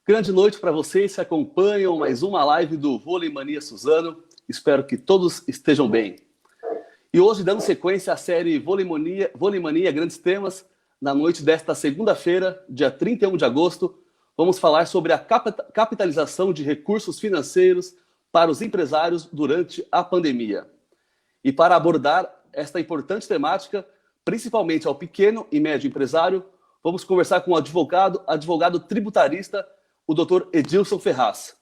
Grande noite para vocês que acompanham mais uma live do Vôlei Mania Suzano. Espero que todos estejam bem. E hoje, dando sequência à série Vôlei Mania Grandes Temas, na noite desta segunda-feira, dia 31 de agosto, vamos falar sobre a capitalização de recursos financeiros para os empresários durante a pandemia. E para abordar esta importante temática, principalmente ao pequeno e médio empresário, vamos conversar com o advogado tributarista, o Dr. Edilson Ferraz.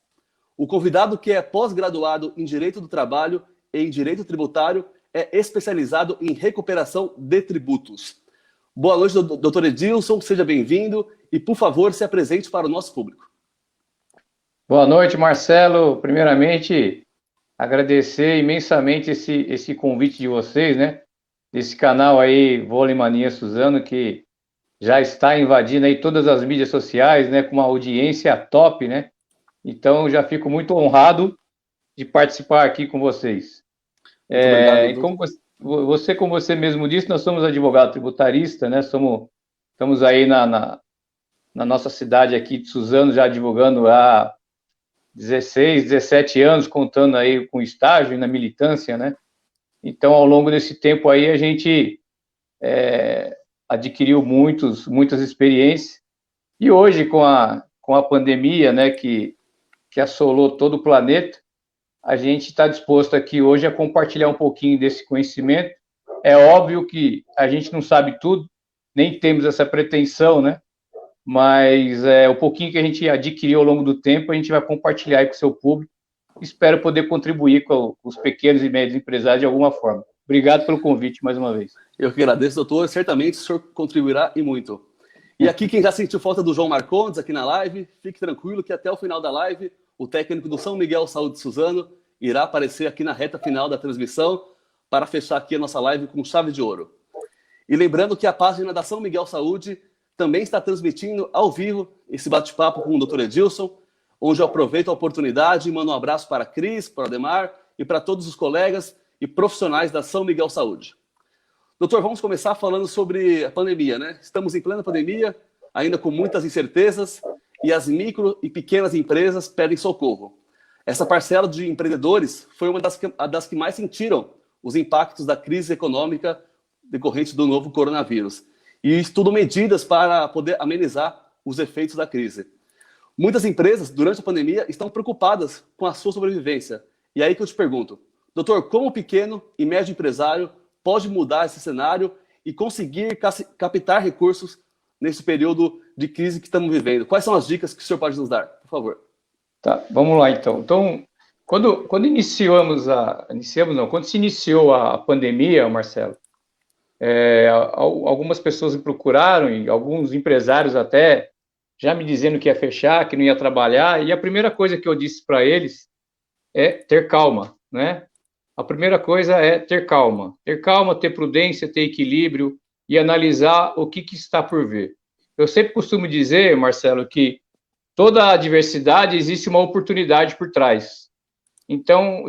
O convidado, que é pós-graduado em Direito do Trabalho e em Direito Tributário, é especializado em recuperação de tributos. Boa noite, Dr. Edilson, seja bem-vindo e, por favor, se apresente para o nosso público. Boa noite, Marcelo. Primeiramente, agradecer imensamente esse convite de vocês, né? Desse canal aí, Vôlei Mania Suzano, que já está invadindo aí todas as mídias sociais, né, com uma audiência top, né? Então, já fico muito honrado de participar aqui com vocês. Obrigado, como você mesmo disse, nós somos advogado tributarista, né? Estamos aí na nossa cidade aqui de Suzano, já advogando há 16, 17 anos, contando aí com estágio e na militância, né? Então, ao longo desse tempo aí, a gente adquiriu muitas experiências, e hoje, com a pandemia, né, que assolou todo o planeta, a gente está disposto aqui hoje a compartilhar um pouquinho desse conhecimento. É óbvio que a gente não sabe tudo, nem temos essa pretensão, né, mas o pouquinho que a gente adquiriu ao longo do tempo, a gente vai compartilhar aí com o seu público. Espero poder contribuir com os pequenos e médios empresários de alguma forma. Obrigado pelo convite mais uma vez. Eu que agradeço, doutor. Certamente o senhor contribuirá e muito. E aqui, quem já sentiu falta do João Marcondes aqui na live, fique tranquilo que até o final da live, o técnico do São Miguel Saúde Suzano irá aparecer aqui na reta final da transmissão para fechar aqui a nossa live com chave de ouro. E lembrando que a página da São Miguel Saúde também está transmitindo ao vivo esse bate-papo com o Dr. Edilson, onde eu aproveito a oportunidade e mando um abraço para a Cris, para o Ademar e para todos os colegas e profissionais da São Miguel Saúde. Doutor, vamos começar falando sobre a pandemia, né? Estamos em plena pandemia, ainda com muitas incertezas, e as micro e pequenas empresas pedem socorro. Essa parcela de empreendedores foi uma das que mais sentiram os impactos da crise econômica decorrente do novo coronavírus, e estudam medidas para poder amenizar os efeitos da crise. Muitas empresas, durante a pandemia, estão preocupadas com a sua sobrevivência. E aí que eu te pergunto, doutor, como o pequeno e médio empresário pode mudar esse cenário e conseguir captar recursos nesse período de crise que estamos vivendo? Quais são as dicas que o senhor pode nos dar, por favor? Tá, vamos lá então. Então, quando quando se iniciou a pandemia, Marcelo, algumas pessoas me procuraram e alguns empresários até já me dizendo que ia fechar, que não ia trabalhar, e a primeira coisa que eu disse para eles é ter calma, né? A primeira coisa é ter calma, ter prudência, ter equilíbrio e analisar o que está por vir. Eu sempre costumo dizer, Marcelo, que toda adversidade existe uma oportunidade por trás. Então,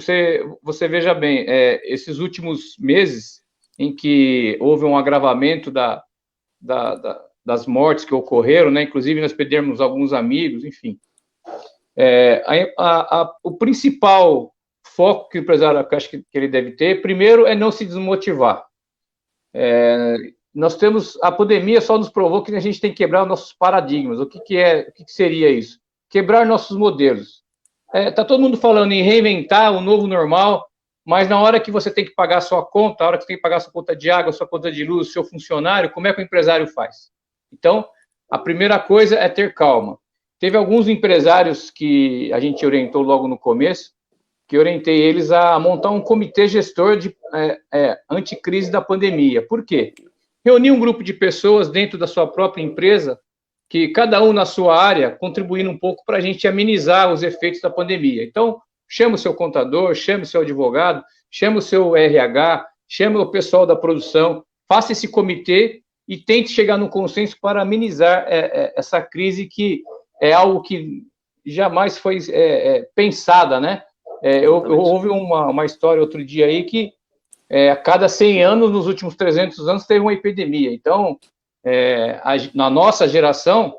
você veja bem, esses últimos meses em que houve um agravamento das mortes que ocorreram, né? Inclusive nós perdemos alguns amigos, enfim. O principal foco que o empresário, que eu acho que ele deve ter, primeiro, é não se desmotivar. Nós temos, a pandemia só nos provou que a gente tem que quebrar os nossos paradigmas. O que seria isso? Quebrar nossos modelos. Tá todo mundo falando em reinventar o novo normal, mas na hora que você tem que pagar a sua conta, na hora que você tem que pagar a sua conta de água, a sua conta de luz, seu funcionário, como é que o empresário faz? Então, a primeira coisa é ter calma. Teve alguns empresários que a gente orientou logo no começo, que eu orientei eles a montar um comitê gestor de anticrise da pandemia. Por quê? Reunir um grupo de pessoas dentro da sua própria empresa, que cada um na sua área, contribuindo um pouco para a gente amenizar os efeitos da pandemia. Então, chama o seu contador, chama o seu advogado, chama o seu RH, chama o pessoal da produção, faça esse comitê e tente chegar num consenso para amenizar essa crise, que é algo que jamais foi pensada, né? Houve uma história outro dia aí que a cada 100 anos, nos últimos 300 anos, teve uma epidemia. Então, na nossa geração,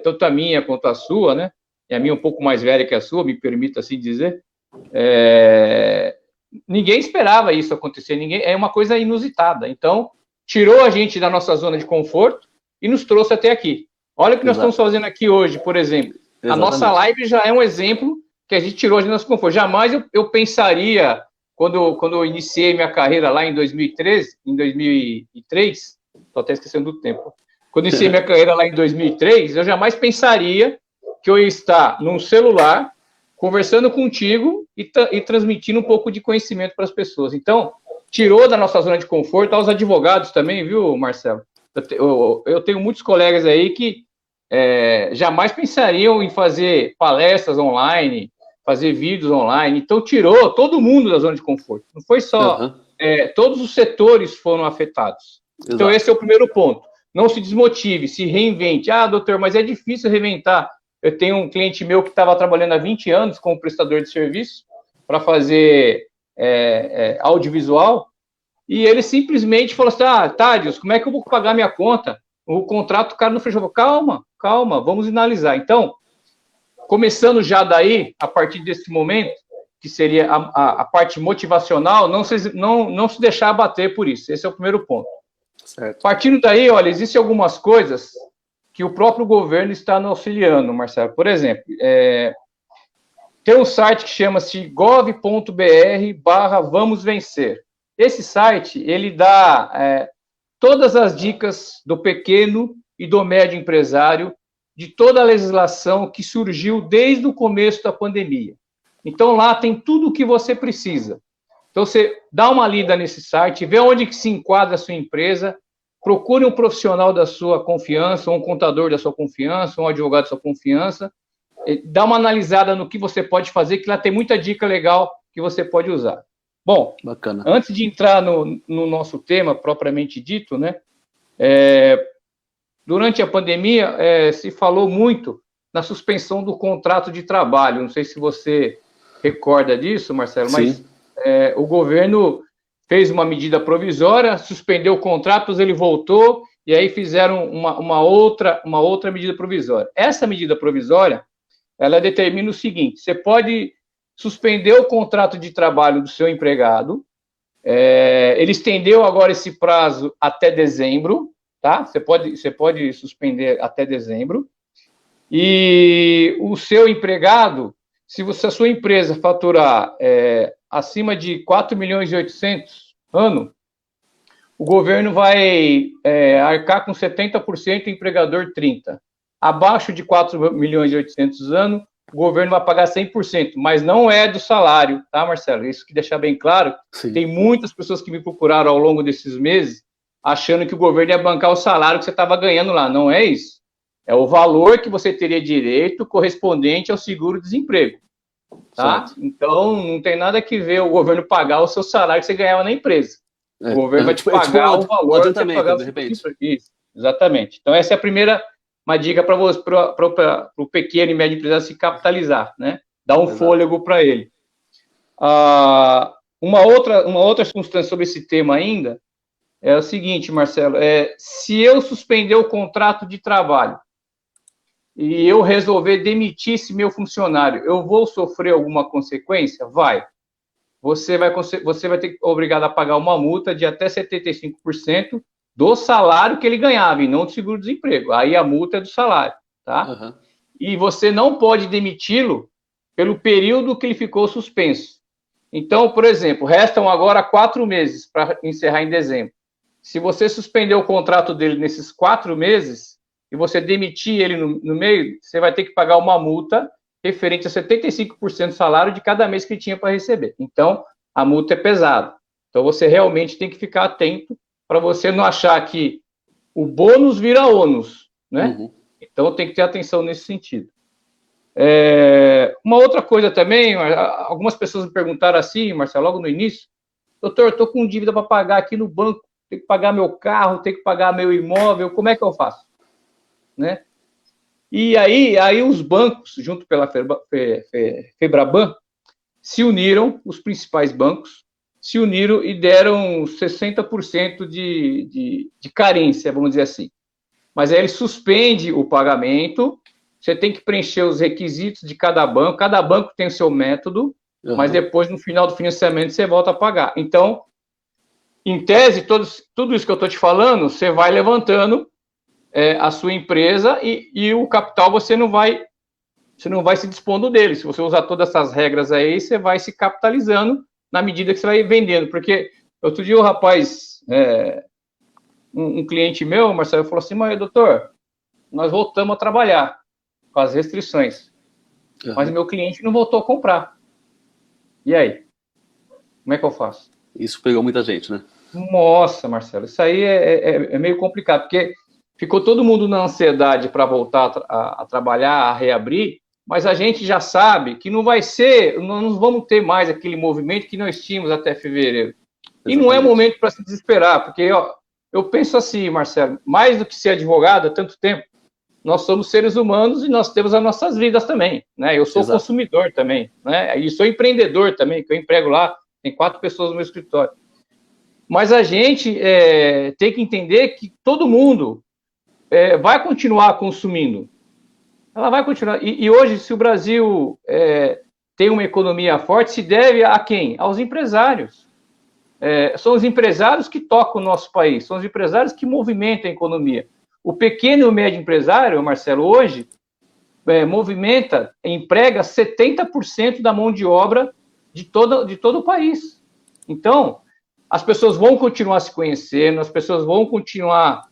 tanto a minha quanto a sua, né? E a minha um pouco mais velha que a sua, me permita assim dizer, ninguém esperava isso acontecer, é uma coisa inusitada. Então, tirou a gente da nossa zona de conforto e nos trouxe até aqui. Olha o que nós estamos fazendo aqui hoje, por exemplo. Exatamente. A nossa live já é um exemplo que a gente tirou a gente da nossa conforto. Jamais eu pensaria, quando eu iniciei minha carreira lá em 2003, estou até esquecendo do tempo. Quando eu iniciei minha carreira lá em 2003, eu jamais pensaria que eu ia estar num celular, conversando contigo e transmitindo um pouco de conhecimento para as pessoas. Então, tirou da nossa zona de conforto, aos advogados também, viu, Marcelo? Eu tenho muitos colegas aí que jamais pensariam em fazer palestras online, fazer vídeos online. Então, tirou todo mundo da zona de conforto. Não foi só... todos os setores foram afetados. Exato. Então, esse é o primeiro ponto. Não se desmotive, se reinvente. Ah, doutor, mas é difícil reinventar. Eu tenho um cliente meu que estava trabalhando há 20 anos como prestador de serviço para fazer audiovisual, e ele simplesmente falou assim: Thaddeus, como é que eu vou pagar minha conta? O contrato, o cara não fechou. Calma, vamos analisar. Então, começando já daí, a partir desse momento, que seria a parte motivacional, não se deixar abater por isso. Esse é o primeiro ponto. Certo. Partindo daí, olha, existem algumas coisas que o próprio governo está nos auxiliando, Marcelo. Por exemplo, tem um site que chama-se gov.br/Vamos Vencer. Esse site, ele dá todas as dicas do pequeno e do médio empresário, de toda a legislação que surgiu desde o começo da pandemia. Então, lá tem tudo o que você precisa. Então, você dá uma lida nesse site, vê onde que se enquadra a sua empresa, procure um profissional da sua confiança, um contador da sua confiança, um advogado da sua confiança, dá uma analisada no que você pode fazer, que lá tem muita dica legal que você pode usar. Bom, bacana. Antes de entrar no nosso tema propriamente dito, né, durante a pandemia se falou muito na suspensão do contrato de trabalho. Não sei se você recorda disso, Marcelo, mas o governo fez uma medida provisória, suspendeu o contrato, ele voltou, e aí fizeram uma outra medida provisória. Essa medida provisória, ela determina o seguinte: você pode suspender o contrato de trabalho do seu empregado, ele estendeu agora esse prazo até dezembro, tá? Você pode suspender até dezembro, e o seu empregado, se a sua empresa faturar acima de 4 milhões e 800 ano, o governo vai arcar com 70%, o empregador 30%. Abaixo de 4 milhões e 800 ano, o governo vai pagar 100%, mas não é do salário, tá, Marcelo? Isso que deixar bem claro. Sim. Tem muitas pessoas que me procuraram ao longo desses meses, achando que o governo ia bancar o salário que você estava ganhando lá. Não é isso. É o valor que você teria direito correspondente ao seguro-desemprego. Tá? Então, não tem nada que ver o governo pagar o seu salário que você ganhava na empresa. O governo vai te pagar o valor que você pagava. De repente. Isso, exatamente. Então, essa é a primeira uma dica para o pequeno e médio empresário se capitalizar, né? Dar um fôlego para ele. Uma outra circunstância sobre esse tema ainda é o seguinte, Marcelo, se eu suspender o contrato de trabalho e eu resolver demitir esse meu funcionário, eu vou sofrer alguma consequência? Vai. Você vai ter obrigado a pagar uma multa de até 75% do salário que ele ganhava, e não do seguro-desemprego. Aí a multa é do salário, tá? Uhum. E você não pode demiti-lo pelo período que ele ficou suspenso. Então, por exemplo, restam agora 4 meses para encerrar em dezembro. Se você suspender o contrato dele nesses 4 meses e você demitir ele no meio, você vai ter que pagar uma multa referente a 75% do salário de cada mês que ele tinha para receber. Então, a multa é pesada. Então, você realmente tem que ficar atento para você não achar que o bônus vira ônus, né? Uhum. Então, tem que ter atenção nesse sentido. Uma outra coisa também, algumas pessoas me perguntaram assim, Marcelo, logo no início, doutor, eu estou com dívida para pagar aqui no banco, tenho que pagar meu carro, tenho que pagar meu imóvel, como é que eu faço? Né? E aí os bancos, junto pela Febraban, se uniram, os principais bancos, se uniram e deram 60% de carência, vamos dizer assim. Mas aí ele suspende o pagamento, você tem que preencher os requisitos de cada banco tem o seu método, mas depois, no final do financiamento, você volta a pagar. Então, em tese, tudo isso que eu estou te falando, você vai levantando a sua empresa e o capital você não vai se dispondo dele. Se você usar todas essas regras aí, você vai se capitalizando na medida que você vai vendendo. Porque outro dia o rapaz, um cliente meu, Marcelo, falou assim, mas doutor, nós voltamos a trabalhar com as restrições, mas meu cliente não voltou a comprar. E aí? Como é que eu faço? Isso pegou muita gente, né? Nossa, Marcelo, isso aí é meio complicado, porque ficou todo mundo na ansiedade para voltar a trabalhar, a reabrir, mas a gente já sabe que não vai ser, não vamos ter mais aquele movimento que nós tínhamos até fevereiro. Exatamente. E não é momento para se desesperar, porque eu penso assim, Marcelo, mais do que ser advogado há tanto tempo, nós somos seres humanos e nós temos as nossas vidas também, né? Eu sou consumidor também, né? E sou empreendedor também, que eu emprego lá, tem 4 pessoas no meu escritório. Mas a gente tem que entender que todo mundo vai continuar consumindo. Ela vai continuar. E hoje, se o Brasil tem uma economia forte, se deve a quem? Aos empresários. São os empresários que tocam o nosso país, são os empresários que movimentam a economia. O pequeno e o médio empresário, Marcelo, hoje, emprega 70% da mão de obra de todo o país. Então, as pessoas vão continuar se conhecendo, as pessoas vão continuar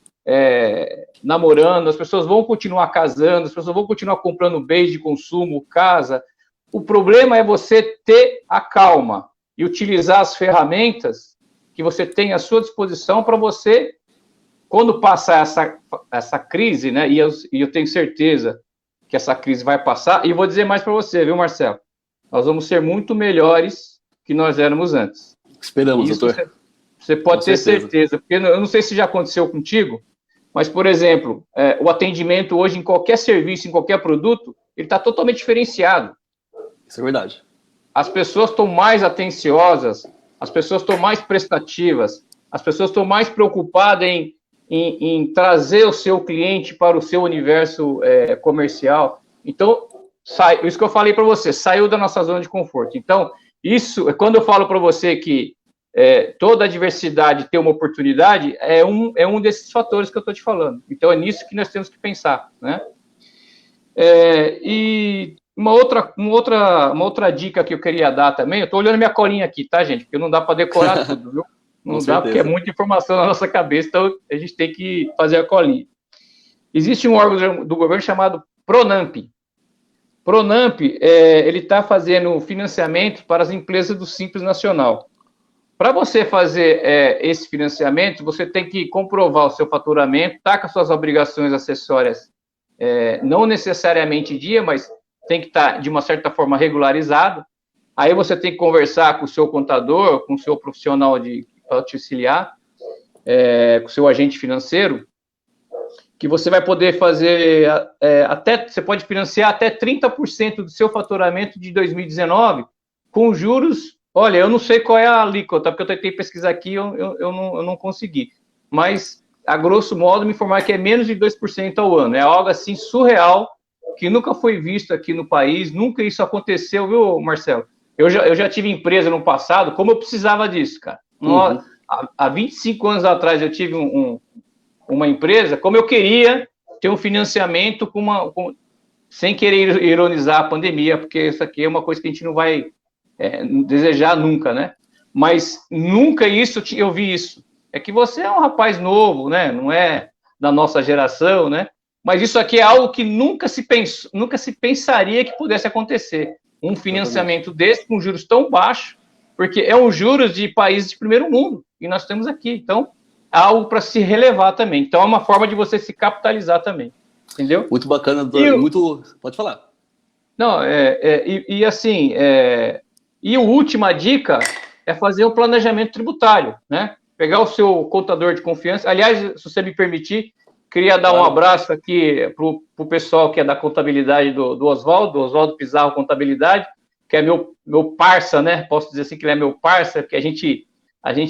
namorando, as pessoas vão continuar casando, as pessoas vão continuar comprando bens de consumo, casa. O problema é você ter a calma e utilizar as ferramentas que você tem à sua disposição para você, quando passar essa crise, né, e eu tenho certeza que essa crise vai passar, e vou dizer mais para você, viu, Marcelo? Nós vamos ser muito melhores que nós éramos antes. Esperamos, doutor. Você pode ter certeza, porque eu não sei se já aconteceu contigo, mas, por exemplo, o atendimento hoje em qualquer serviço, em qualquer produto, ele está totalmente diferenciado. Isso é verdade. As pessoas estão mais atenciosas, as pessoas estão mais prestativas, as pessoas estão mais preocupadas em trazer o seu cliente para o seu universo comercial. Então, isso que eu falei para você, saiu da nossa zona de conforto. Então, isso, quando eu falo para você que toda a diversidade tem uma oportunidade, é um desses fatores que eu estou te falando. Então, é nisso que nós temos que pensar, né? E uma outra dica que eu queria dar também, eu estou olhando minha colinha aqui, tá, gente? Porque não dá para decorar tudo, viu? Não dá, porque é muita informação na nossa cabeça, então a gente tem que fazer a colinha. Existe um órgão do governo chamado PRONAMP. Pronamp, ele está fazendo financiamento para as empresas do Simples Nacional. Para você fazer esse financiamento, você tem que comprovar o seu faturamento, tá com as suas obrigações acessórias, não necessariamente em dia, mas tem que estar, de uma certa forma, regularizado. Aí você tem que conversar com o seu contador, com o seu profissional para te auxiliar, com o seu agente financeiro, que você vai poder fazer você pode financiar até 30% do seu faturamento de 2019 com juros. Olha, eu não sei qual é a alíquota, porque eu tentei pesquisar aqui, eu não consegui. Mas, a grosso modo, me informar que é menos de 2% ao ano. É algo assim surreal, que nunca foi visto aqui no país, nunca isso aconteceu, viu, Marcelo? Eu já tive empresa no passado, como eu precisava disso, cara. Uhum. Há 25 anos atrás eu tive uma empresa, como eu queria ter um financiamento sem querer ironizar a pandemia, porque isso aqui é uma coisa que a gente não vai desejar nunca, né? Mas nunca eu vi isso. É que você é um rapaz novo, né? Não é da nossa geração, né? Mas isso aqui é algo que nunca se pensaria que pudesse acontecer. Um financiamento desse com juros tão baixos, porque é um juros de países de primeiro mundo, e nós temos aqui. Então, é algo para se relevar também. Então, é uma forma de você se capitalizar também. Entendeu? Muito bacana, muito... Pode falar. Não, assim, e a última dica é fazer um planejamento tributário, né? Pegar o seu contador de confiança. Aliás, se você me permitir, queria dar um abraço aqui para o pessoal que é da contabilidade do Oswaldo Pizarro Contabilidade, que é meu parça, né? Posso dizer assim que ele é meu parça, porque a gente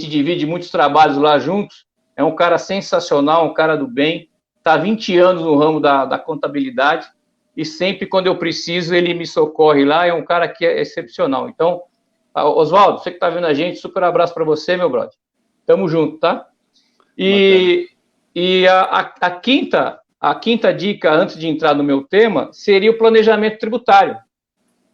divide muitos trabalhos lá juntos. É um cara sensacional, um cara do bem, está há 20 anos no ramo da contabilidade, e sempre quando eu preciso, ele me socorre lá, é um cara que é excepcional. Então, Oswaldo, você que está vendo a gente, super abraço para você, meu brother. Tamo junto, tá? E a quinta dica, antes de entrar no meu tema, seria o planejamento tributário.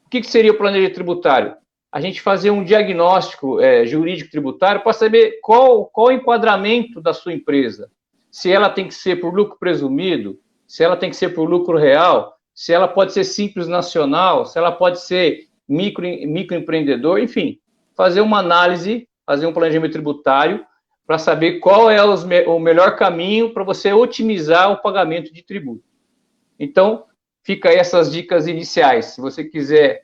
O que seria o planejamento tributário? A gente fazer um diagnóstico jurídico tributário para saber qual o enquadramento da sua empresa. Se ela tem que ser por lucro presumido, se ela tem que ser por lucro real, se ela pode ser simples nacional, se ela pode ser microempreendedor, enfim, fazer uma análise, fazer um planejamento tributário para saber qual é o melhor caminho para você otimizar o pagamento de tributo. Então, fica aí essas dicas iniciais. Se você quiser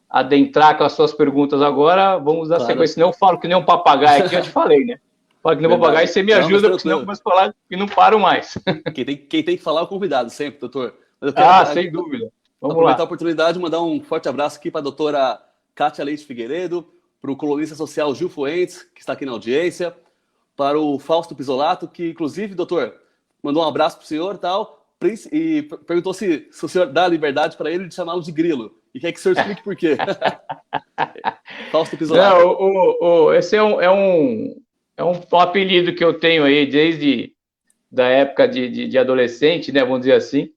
adentrar com as suas perguntas agora, vamos dar sequência. Senão eu falo que nem um papagaio aqui, eu te falei, né? Falo que nem um papagaio, você me ajuda, porque senão eu começo a falar e não paro mais. Quem tem que falar é o convidado, sempre, doutor. Sem dúvida. Vamos aproveitar a oportunidade de mandar um forte abraço aqui para a doutora Kátia Leite Figueiredo, para o colunista social Gil Fuentes, que está aqui na audiência, para o Fausto Pisolato, que, inclusive, doutor, mandou um abraço para o senhor e perguntou se o senhor dá liberdade para ele de chamá-lo de grilo. E quer que o senhor explique por quê. Fausto Pisolato. Não, esse é um apelido que eu tenho aí desde da época de adolescente, né, vamos dizer assim.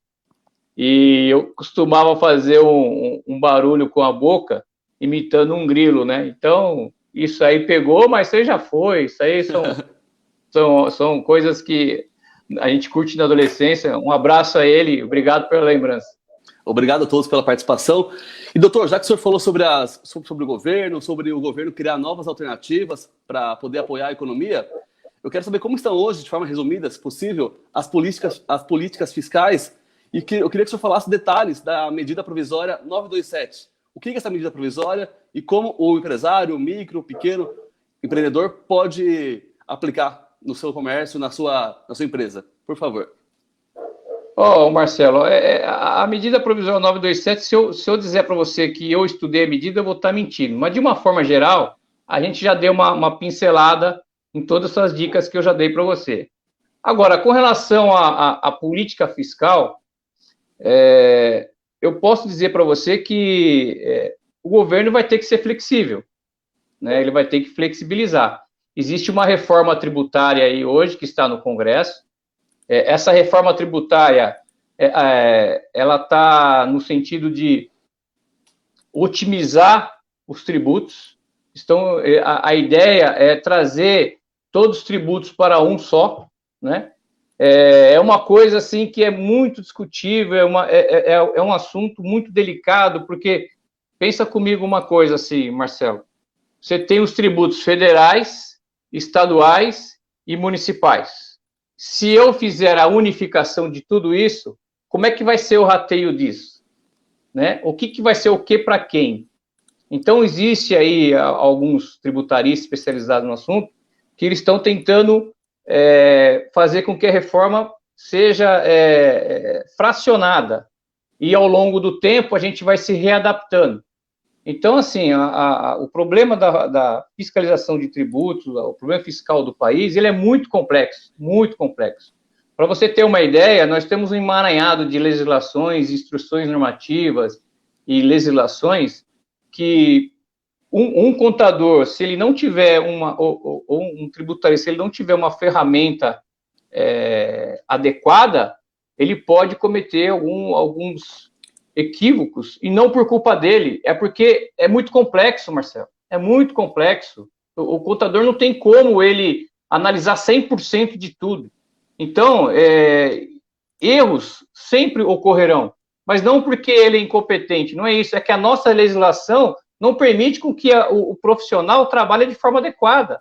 E eu costumava fazer um barulho com a boca, imitando um grilo, né? Então, isso aí pegou, mas isso aí já foi. Isso aí são coisas que a gente curte na adolescência. Um abraço a ele, obrigado pela lembrança. Obrigado a todos pela participação. E, doutor, já que o senhor falou sobre o governo criar novas alternativas para poder apoiar a economia, eu quero saber como estão hoje, de forma resumida, se possível, as políticas fiscais. E eu queria que o senhor falasse detalhes da medida provisória 927. O que é essa medida provisória e como o empresário, o micro, o pequeno empreendedor pode aplicar no seu comércio, na sua empresa? Por favor. Marcelo, a medida provisória 927, se eu dizer para você que eu estudei a medida, eu vou estar mentindo. Mas, de uma forma geral, a gente já deu uma pincelada em todas essas dicas que eu já dei para você. Agora, com relação à política fiscal, eu posso dizer para você que o governo vai ter que ser flexível, né? Ele vai ter que flexibilizar. Existe uma reforma tributária aí hoje que está no Congresso. Essa reforma tributária, ela está no sentido de otimizar os tributos. A ideia é trazer todos os tributos para um só, né? é uma coisa assim que é muito discutível, é um assunto muito delicado, porque pensa comigo uma coisa assim, Marcelo, você tem os tributos federais, estaduais e municipais. Se eu fizer a unificação de tudo isso, como é que vai ser o rateio disso? Né? O que vai ser o que para quem? Então, existe aí alguns tributaristas especializados no assunto que eles estão tentando fazer com que a reforma seja fracionada. E, ao longo do tempo, a gente vai se readaptando. Então, assim, o problema da fiscalização de tributos, o problema fiscal do país, ele é muito complexo, muito complexo. Para você ter uma ideia, nós temos um emaranhado de legislações, instruções normativas e legislações que um contador, se ele não tiver ou um tributarista, se ele não tiver uma ferramenta adequada, ele pode cometer alguns equívocos, e não por culpa dele, é porque é muito complexo, Marcelo, é muito complexo. O contador não tem como ele analisar 100% de tudo. Então, erros sempre ocorrerão, mas não porque ele é incompetente, não é isso, é que a nossa legislação não permite com que o profissional trabalhe de forma adequada.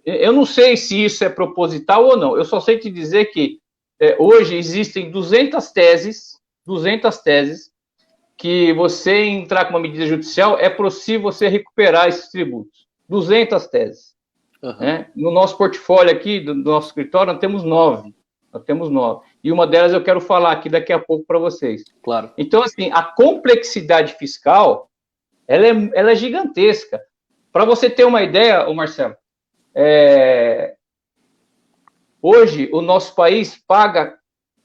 Eu não sei se isso é proposital ou não, eu só sei te dizer que hoje existem 200 teses, que você entrar com uma medida judicial, é possível você recuperar esses tributos. 200 teses. Uhum. Né? No nosso portfólio aqui, do nosso escritório, nós temos 9. E uma delas eu quero falar aqui daqui a pouco para vocês. Claro. Então, assim, a complexidade fiscal, ela é gigantesca. Para você ter uma ideia, Marcelo, hoje o nosso país paga,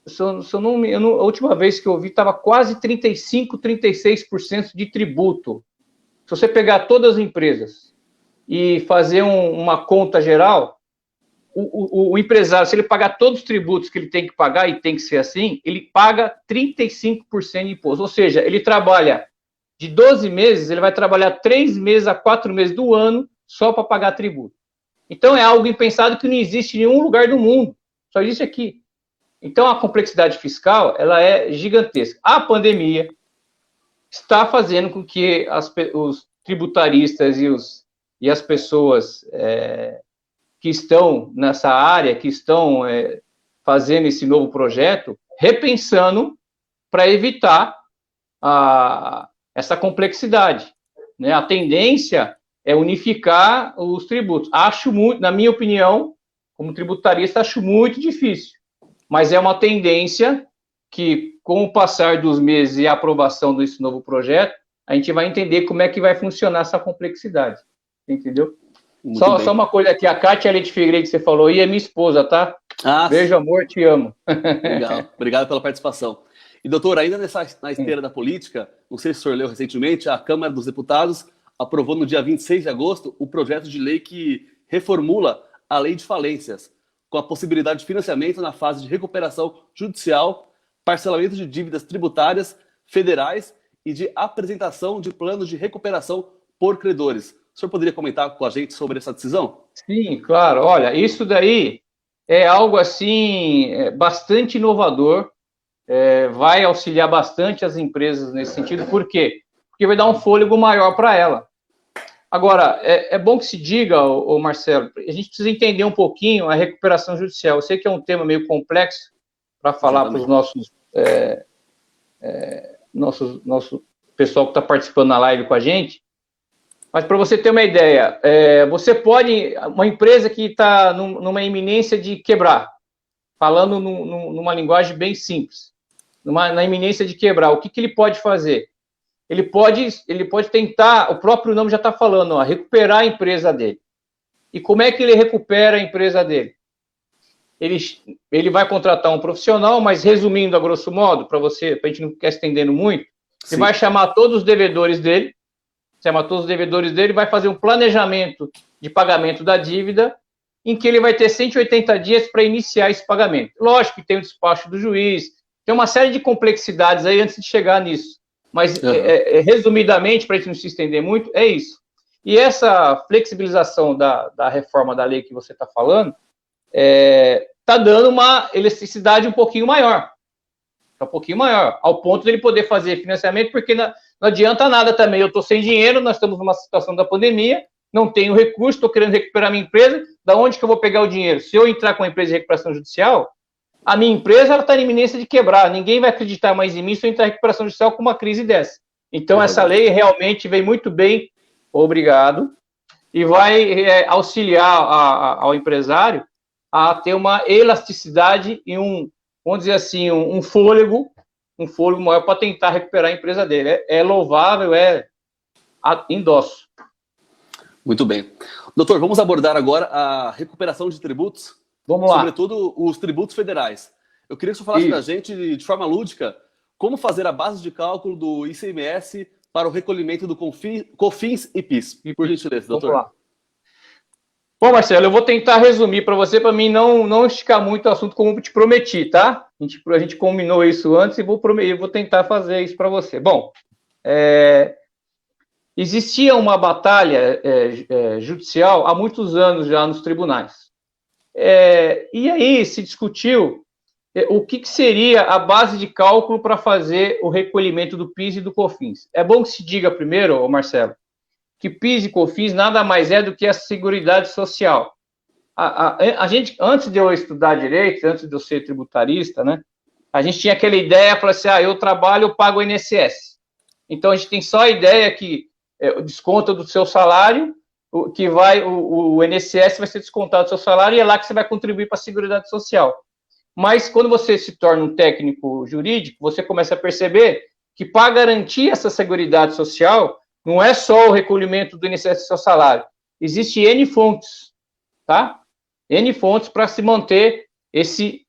a última vez que eu vi, estava quase 35%, 36% de tributo. Se você pegar todas as empresas e fazer uma conta geral, o empresário, se ele pagar todos os tributos que ele tem que pagar, e tem que ser assim, ele paga 35% de imposto. Ou seja, ele trabalha de 12 meses, ele vai trabalhar 3 meses a 4 meses do ano só para pagar tributo. Então, é algo impensado que não existe em nenhum lugar do mundo. Só existe aqui. Então, a complexidade fiscal, ela é gigantesca. A pandemia está fazendo com que os tributaristas e as pessoas que estão nessa área, que estão fazendo esse novo projeto, repensando para evitar essa complexidade. Né? A tendência é unificar os tributos. Acho muito, na minha opinião, como tributarista, acho muito difícil. Mas é uma tendência que, com o passar dos meses e a aprovação desse novo projeto, a gente vai entender como é que vai funcionar essa complexidade. Entendeu? Só uma coisa aqui, a Kátia Leite Figueiredo, que você falou, e é minha esposa, tá? Beijo, amor, te amo. Legal, obrigado pela participação. E, doutor, ainda na esteira da política, não sei se o senhor leu recentemente, a Câmara dos Deputados aprovou no dia 26 de agosto o projeto de lei que reformula a lei de falências, com a possibilidade de financiamento na fase de recuperação judicial, parcelamento de dívidas tributárias federais e de apresentação de planos de recuperação por credores. O senhor poderia comentar com a gente sobre essa decisão? Sim, claro. Olha, isso daí é algo assim bastante inovador, vai auxiliar bastante as empresas nesse sentido. Por quê? Porque vai dar um fôlego maior para ela. Agora, é bom que se diga, Marcelo, a gente precisa entender um pouquinho a recuperação judicial. Eu sei que é um tema meio complexo para falar para os nosso pessoal que está participando na live com a gente, mas para você ter uma ideia, você pode, uma empresa que está numa iminência de quebrar, falando numa linguagem bem simples, na iminência de quebrar, o que ele pode fazer? Ele pode tentar, o próprio nome já está falando, recuperar a empresa dele. E como é que ele recupera a empresa dele? Ele vai contratar um profissional, mas resumindo a grosso modo, para a gente não ficar estendendo muito, ele vai chamar todos os devedores dele, vai fazer um planejamento de pagamento da dívida, em que ele vai ter 180 dias para iniciar esse pagamento. Lógico que tem o despacho do juiz, tem uma série de complexidades aí antes de chegar nisso. Mas, resumidamente, para a gente não se estender muito, é isso. E essa flexibilização da reforma da lei que você está falando está está dando uma elasticidade um pouquinho maior. Ao ponto de ele poder fazer financiamento, porque não adianta nada também. Eu estou sem dinheiro, nós estamos numa situação da pandemia, não tenho recurso, estou querendo recuperar minha empresa, da onde que eu vou pegar o dinheiro? Se eu entrar com uma empresa de recuperação judicial, a minha empresa está em iminência de quebrar, ninguém vai acreditar mais em mim se eu entrar em recuperação judicial com uma crise dessa. Então, essa lei realmente vem muito bem, obrigado, e vai auxiliar ao empresário a ter uma elasticidade e vamos dizer assim, um fôlego maior para tentar recuperar a empresa dele. É louvável, endosso. Muito bem. Doutor, vamos abordar agora a recuperação de tributos. Vamos lá. Sobretudo os tributos federais. Eu queria que você falasse para a gente, de forma lúdica, como fazer a base de cálculo do ICMS para o recolhimento do COFINS e PIS. Por gentileza, doutor. Vamos lá. Bom, Marcelo, eu vou tentar resumir para você, para mim não esticar muito o assunto como te prometi, tá? A gente combinou isso antes e vou tentar fazer isso para você. Bom, existia uma batalha judicial há muitos anos já nos tribunais. E aí se discutiu o que seria a base de cálculo para fazer o recolhimento do PIS e do COFINS. É bom que se diga primeiro, Marcelo, que PIS e COFINS nada mais é do que a Seguridade Social. A gente, antes de eu estudar direito, antes de eu ser tributarista, né, a gente tinha aquela ideia, falou assim, eu trabalho, eu pago o INSS. Então, a gente tem só a ideia que desconta do seu salário, que o INSS vai ser descontado do seu salário e é lá que você vai contribuir para a Seguridade Social. Mas, quando você se torna um técnico jurídico, você começa a perceber que, para garantir essa Seguridade Social, não é só o recolhimento do INSS do seu salário. Existe N fontes, tá? N fontes para se manter esse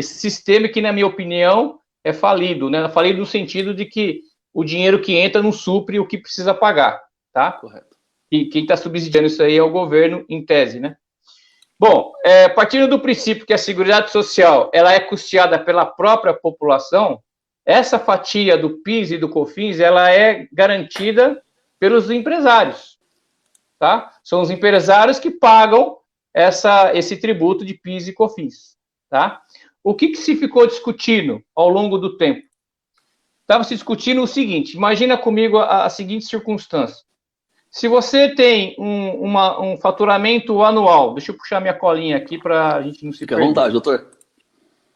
sistema que, na minha opinião, é falido, né? Falido no sentido de que o dinheiro que entra não supre o que precisa pagar, tá? Correto. E quem está subsidiando isso aí é o governo, em tese, né? Bom, partindo do princípio que a Seguridade Social ela é custeada pela própria população, essa fatia do PIS e do COFINS, ela é garantida pelos empresários, tá? São os empresários que pagam esse tributo de PIS e COFINS, tá? O que se ficou discutindo ao longo do tempo? Estava se discutindo o seguinte, imagina comigo a seguinte circunstância. Se você tem um faturamento anual, deixa eu puxar minha colinha aqui para a gente não se perder. Fique à vontade, doutor.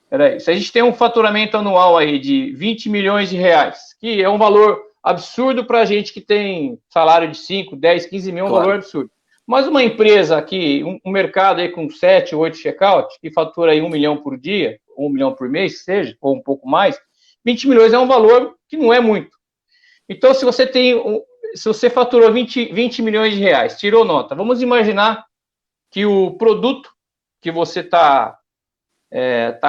Peraí, se a gente tem um faturamento anual aí de 20 milhões de reais, que é um valor absurdo para a gente que tem salário de 5, 10, 15 mil, é um valor absurdo. Mas uma empresa aqui, um mercado aí com 7, 8 check-out, que fatura aí 1 milhão por dia, 1 milhão por mês, seja, ou um pouco mais, 20 milhões é um valor que não é muito. Então, se você faturou 20 milhões de reais, tirou nota, vamos imaginar que o produto que você está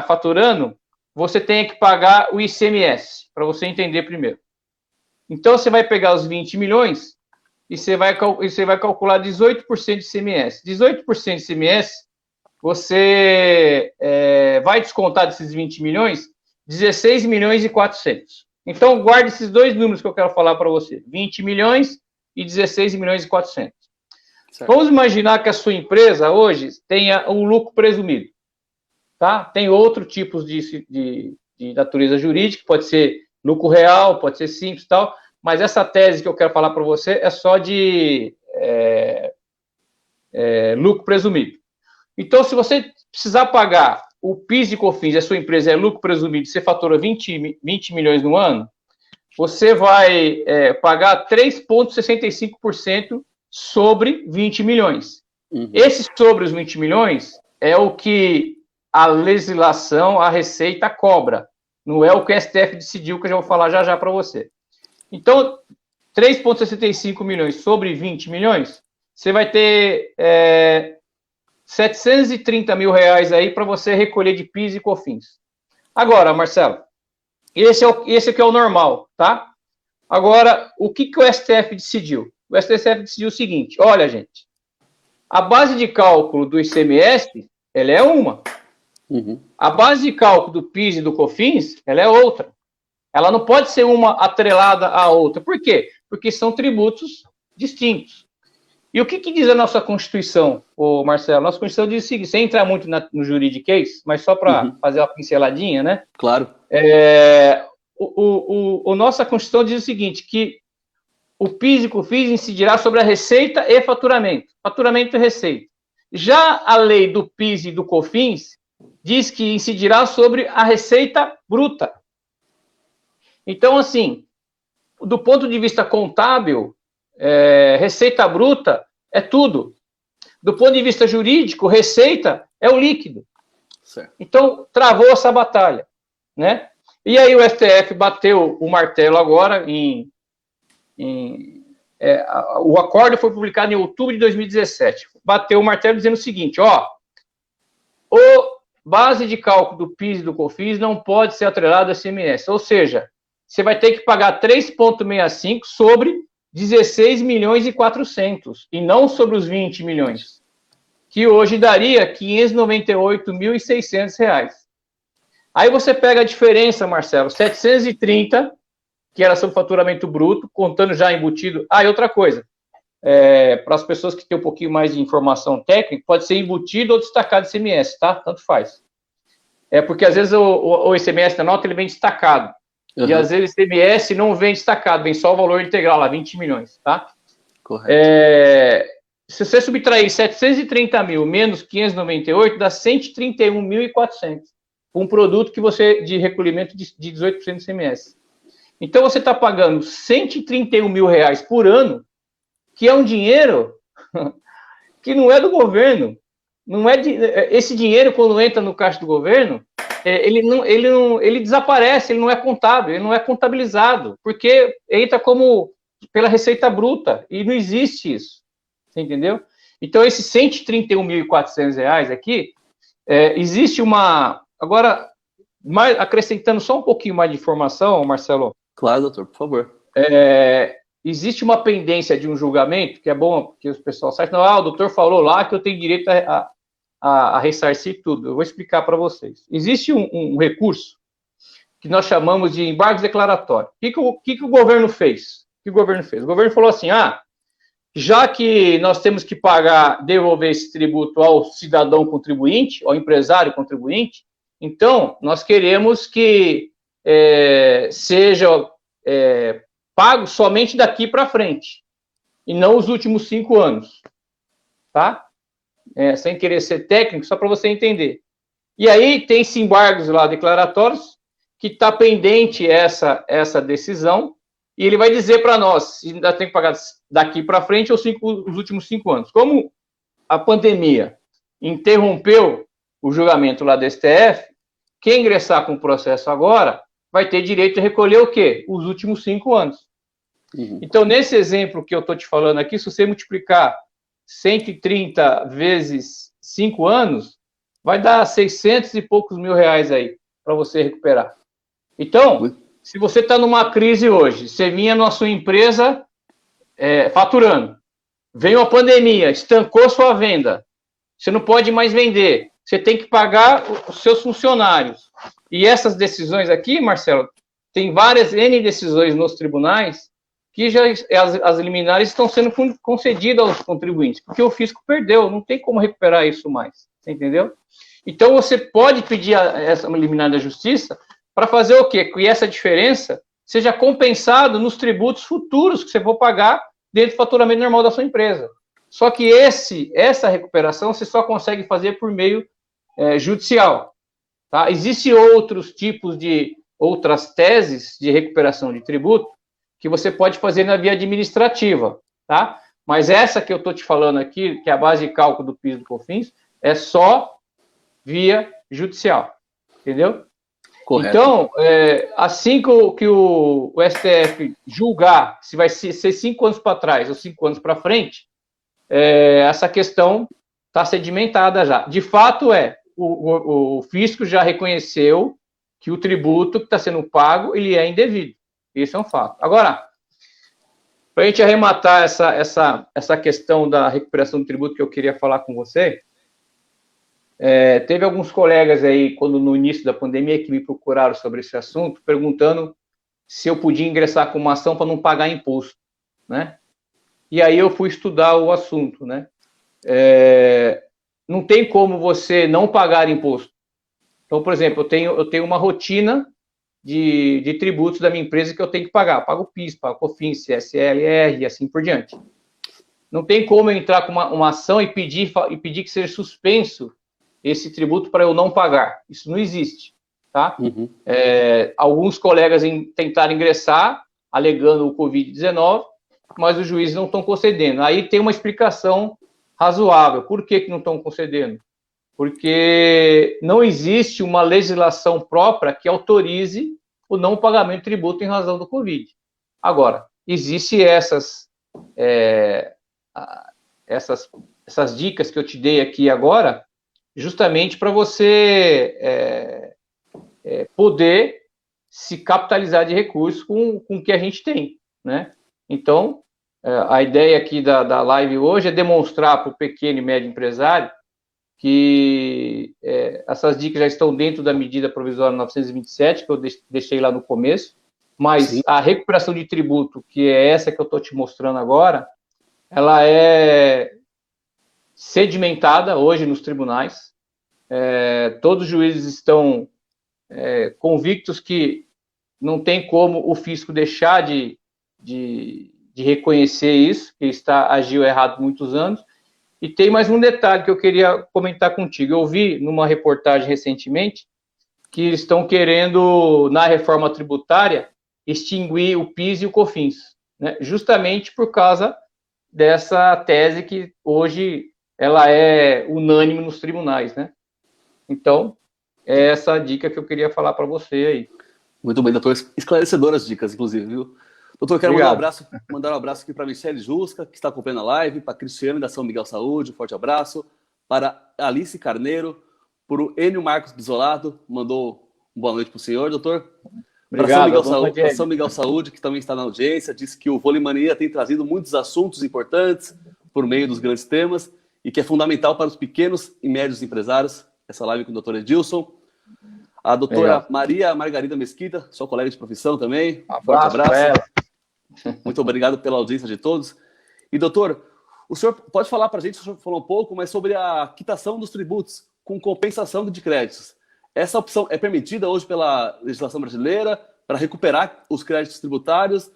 faturando, você tem que pagar o ICMS, para você entender primeiro. Então, você vai pegar os 20 milhões e você vai calcular 18% de ICMS. 18% de ICMS, você vai descontar desses 20 milhões 16 milhões e 400. Então, guarde esses dois números que eu quero falar para você. 20 milhões e 16 milhões e 400. Certo. Vamos imaginar que a sua empresa hoje tenha um lucro presumido. Tá? Tem outros tipos de natureza jurídica, pode ser lucro real, pode ser simples e tal, mas essa tese que eu quero falar para você é só de lucro presumido. Então, se você precisar pagar o PIS e COFINS, a sua empresa é lucro presumido, você fatura 20 milhões no ano, você vai pagar 3,65% sobre 20 milhões. Uhum. Esse sobre os 20 milhões é o que a legislação, a Receita cobra. Não é o que o STF decidiu, que eu já vou falar já para você. Então, 3,65 milhões sobre 20 milhões, você vai ter 730 mil reais aí para você recolher de PIS e COFINS. Agora, Marcelo, esse aqui é o normal, tá? Agora, o que o STF decidiu? O STF decidiu o seguinte, olha, gente, a base de cálculo do ICMS, ela é uma. Uhum. A base de cálculo do PIS e do COFINS, ela é outra. Ela não pode ser uma atrelada à outra. Por quê? Porque são tributos distintos. E o que diz a nossa Constituição, ô Marcelo? Nossa Constituição diz o seguinte, sem entrar muito no juridiquês, mas só para fazer uma pinceladinha, né? Claro. Nossa Constituição diz o seguinte, que o PIS e COFINS incidirá sobre a receita e faturamento. Faturamento e receita. Já a lei do PIS e do COFINS diz que incidirá sobre a receita bruta. Então, assim, do ponto de vista contábil, receita bruta é tudo. Do ponto de vista jurídico, receita é o líquido. Certo. Então, travou essa batalha, né? E aí o STF bateu o martelo agora o acordo foi publicado em outubro de 2017. Bateu o martelo dizendo o seguinte, o base de cálculo do PIS e do COFINS não pode ser atrelado ao ICMS, ou seja, você vai ter que pagar 3,65 sobre 16 milhões e 400, e não sobre os 20 milhões, que hoje daria R$ 598.600. Aí você pega a diferença, Marcelo, 730, que era sobre faturamento bruto, contando já embutido. E outra coisa, para as pessoas que têm um pouquinho mais de informação técnica, pode ser embutido ou destacado ICMS, tá? Tanto faz. Porque às vezes o ICMS da nota ele vem destacado. E às vezes o ICMS não vem destacado, vem só o valor integral lá, 20 milhões, tá? Correto. Se você subtrair 730 mil menos 598, dá 131.400. Um produto que você, de recolhimento de 18% de ICMS. Então, você está pagando R$131 mil por ano, que é um dinheiro que não é do governo. Não é esse dinheiro, quando entra no caixa do governo, ele desaparece, ele não é contábil, ele não é contabilizado, porque entra como pela receita bruta, e não existe isso. Você entendeu? Então, esses R$131.400 aqui, existe uma... Agora, acrescentando só um pouquinho mais de informação, Marcelo. Claro, doutor, por favor. Existe uma pendência de um julgamento, que é bom que os pessoal saibam. O doutor falou lá que eu tenho direito a ressarcir tudo. Eu vou explicar para vocês. Existe um recurso que nós chamamos de embargo declaratório. O que o governo fez? O governo falou assim, já que nós temos que devolver esse tributo ao cidadão contribuinte, ao empresário contribuinte, então nós queremos que seja pago somente daqui para frente, e não os últimos 5 anos, tá? Sem querer ser técnico, só para você entender. E aí tem esses embargos lá declaratórios, que está pendente essa decisão, e ele vai dizer para nós se ainda tem que pagar daqui para frente ou os últimos 5 anos. Como a pandemia interrompeu o julgamento lá do STF, quem ingressar com o processo agora vai ter direito de recolher o quê? Os últimos 5 anos. Então, nesse exemplo que eu estou te falando aqui, se você multiplicar 130 vezes 5 anos, vai dar 600 e poucos mil reais aí, para você recuperar. Então, se você está numa crise hoje, você vinha na sua empresa faturando, veio a pandemia, estancou sua venda, você não pode mais vender, você tem que pagar os seus funcionários. E essas decisões aqui, Marcelo, tem várias N decisões nos tribunais que já as liminares estão sendo concedidas aos contribuintes, porque o fisco perdeu, não tem como recuperar isso mais, você entendeu? Então, você pode pedir essa liminar da justiça para fazer o quê? Que essa diferença seja compensado nos tributos futuros que você for pagar dentro do faturamento normal da sua empresa. Só que essa recuperação você só consegue fazer por meio judicial. Tá? Existem outras teses de recuperação de tributo que você pode fazer na via administrativa, tá? Mas essa que eu estou te falando aqui, que é a base de cálculo do PIS e do COFINS, é só via judicial, entendeu? Correto. Então, assim que o STF julgar se vai ser 5 anos para trás ou 5 anos para frente, essa questão está sedimentada já. De fato, o fisco já reconheceu que o tributo que está sendo pago, ele é indevido. Isso é um fato. Agora, para a gente arrematar essa questão da recuperação do tributo que eu queria falar com você, teve alguns colegas aí, quando no início da pandemia, que me procuraram sobre esse assunto, perguntando se eu podia ingressar com uma ação para não pagar imposto, né? e aí eu fui estudar o assunto, né? Não tem como você não pagar imposto. Então, por exemplo, eu tenho uma rotina de tributos da minha empresa que eu tenho que pagar. Eu pago PIS, pago COFINS, CSLR e assim por diante. Não tem como eu entrar com uma ação e pedir que seja suspenso esse tributo para eu não pagar. Isso não existe, tá? Uhum. Alguns colegas tentaram ingressar, alegando o Covid-19, mas os juízes não estão concedendo. Aí tem uma explicação razoável. Por que não estão concedendo? Porque não existe uma legislação própria que autorize o não pagamento de tributo em razão do Covid. Agora, existem essas dicas que eu te dei aqui agora, justamente para você poder se capitalizar de recursos com o que a gente tem, né? Então, a ideia aqui da live hoje é demonstrar para o pequeno e médio empresário que essas dicas já estão dentro da medida provisória 927, que eu deixei lá no começo, mas sim, a recuperação de tributo, que é essa que eu estou te mostrando agora, ela é sedimentada hoje nos tribunais. Todos os juízes estão convictos que não tem como o fisco deixar de reconhecer isso, que agiu errado por muitos anos. E tem mais um detalhe que eu queria comentar contigo. Eu vi numa reportagem recentemente que eles estão querendo, na reforma tributária, extinguir o PIS e o COFINS, né? Justamente por causa dessa tese que hoje ela é unânime nos tribunais, né? Então, é essa dica que eu queria falar para você aí. Muito bem, doutor. Esclarecedoras dicas, inclusive, viu? Doutor, eu quero mandar um abraço aqui para a Michele Jusca, que está acompanhando a live, para a Cristiane, da São Miguel Saúde, um forte abraço. Para Alice Carneiro, para o Enio Marcos Bisolato, mandou boa noite para o senhor, doutor. Obrigado. Para São Miguel Saúde, que também está na audiência, disse que o Vôlei Mania tem trazido muitos assuntos importantes por meio dos grandes temas e que é fundamental para os pequenos e médios empresários. Essa live com o doutor Edilson. A doutora Maria Margarida Mesquita, sua colega de profissão também. Forte abraço. Muito obrigado pela audiência de todos. E, doutor, o senhor pode falar para a gente, o senhor falou um pouco, mas sobre a quitação dos tributos com compensação de créditos. Essa opção é permitida hoje pela legislação brasileira para recuperar os créditos tributários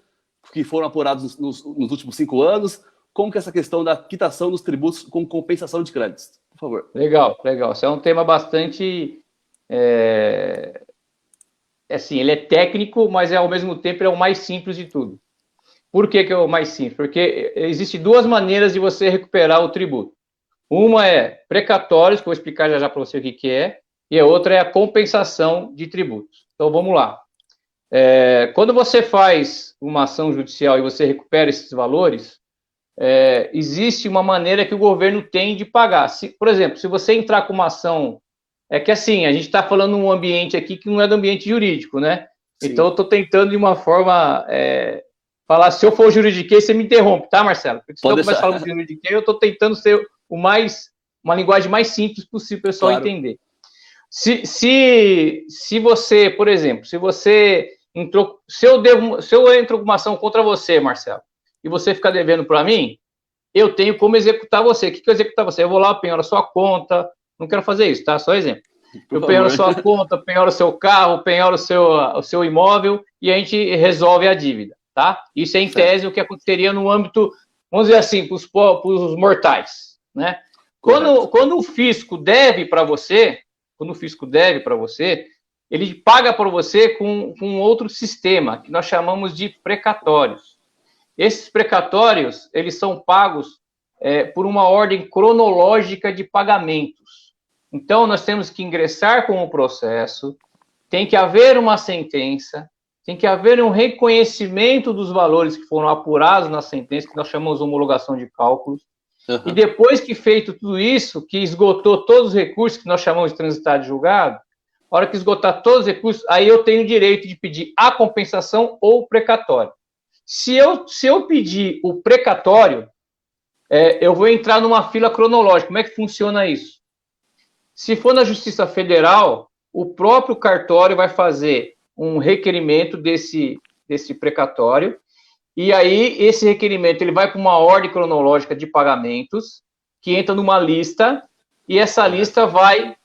que foram apurados nos últimos 5 anos? Como que é essa questão da quitação dos tributos com compensação de créditos? Por favor. Legal. Esse é um tema bastante... assim, ele é técnico, mas ao mesmo tempo é o mais simples de tudo. Por que é o mais simples? Porque existem duas maneiras de você recuperar o tributo. Uma é precatórios, que eu vou explicar já para você o que é, e a outra é a compensação de tributos. Então, vamos lá. Quando você faz uma ação judicial e você recupera esses valores, existe uma maneira que o governo tem de pagar. Por exemplo, se você entrar com uma ação... É que assim, a gente está falando num ambiente aqui que não é do ambiente jurídico, né? Sim. Então, eu estou tentando de uma forma... falar, se eu for juridiquês, você me interrompe, tá, Marcelo? Porque se eu começar falando de juridiquês, eu estou tentando ser uma linguagem mais simples possível para o pessoal entender. Se você, por exemplo, se eu entro com uma ação contra você, Marcelo, e você ficar devendo para mim, eu tenho como executar você. O que eu executar você? Eu vou lá, penhoro a sua conta, não quero fazer isso, tá? Só exemplo. Eu penhoro a sua conta, penhoro o seu carro, penhoro o seu imóvel e a gente resolve a dívida. Tá? Isso é, em tese, o que aconteceria no âmbito, vamos dizer assim, para os mortais. Né? Quando o fisco deve para você, ele paga para você com outro sistema, que nós chamamos de precatórios. Esses precatórios, eles são pagos por uma ordem cronológica de pagamentos. Então, nós temos que ingressar com o processo, tem que haver uma sentença, tem que haver um reconhecimento dos valores que foram apurados na sentença, que nós chamamos de homologação de cálculos. Uhum. E depois que feito tudo isso, que esgotou todos os recursos, que nós chamamos de transitar de julgado, a hora que esgotar todos os recursos, aí eu tenho o direito de pedir a compensação ou o precatório. Se eu pedir o precatório, eu vou entrar numa fila cronológica. Como é que funciona isso? Se for na Justiça Federal, o próprio cartório vai fazer um requerimento desse precatório e aí esse requerimento ele vai para uma ordem cronológica de pagamentos, que entra numa lista, e essa lista vai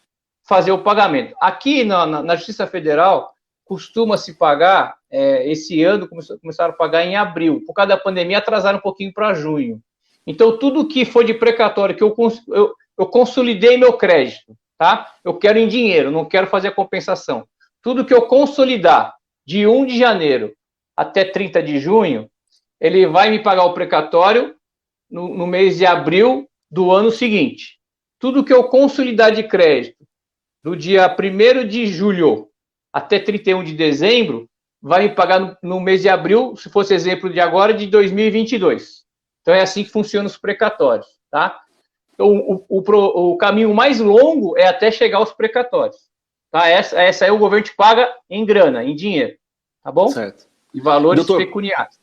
fazer o pagamento. Aqui na Justiça Federal, costuma-se pagar, esse ano começaram a pagar em abril, por causa da pandemia atrasaram um pouquinho para junho. Então, tudo que for de precatório, que eu consolidei meu crédito, tá? Eu quero em dinheiro, não quero fazer a compensação. Tudo que eu consolidar de 1 de janeiro até 30 de junho, ele vai me pagar o precatório no mês de abril do ano seguinte. Tudo que eu consolidar de crédito do dia 1º de julho até 31 de dezembro, vai me pagar no mês de abril, se fosse exemplo de agora, de 2022. Então, é assim que funcionam os precatórios, tá? Então, o caminho mais longo é até chegar aos precatórios, tá? Essa aí o governo te paga em grana, em dinheiro, tá bom? Certo. E valores Doutor, pecuniários.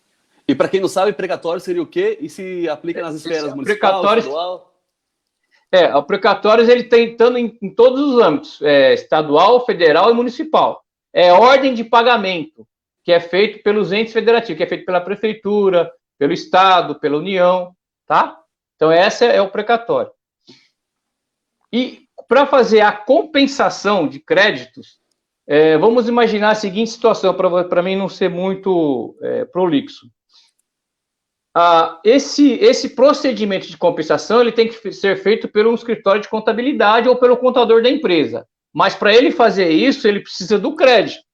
E para quem não sabe, precatório seria o quê? E se aplica nas esferas municipal, estadual? O precatórios ele está entrando em todos os âmbitos, estadual, federal e municipal. É ordem de pagamento, que é feito pelos entes federativos, que é feito pela prefeitura, pelo estado, pela União, tá? Então, esse é o precatório. E para fazer a compensação de créditos, vamos imaginar a seguinte situação, para mim não ser muito prolixo. Esse procedimento de compensação ele tem que ser feito pelo escritório de contabilidade ou pelo contador da empresa. Mas para ele fazer isso, ele precisa do crédito,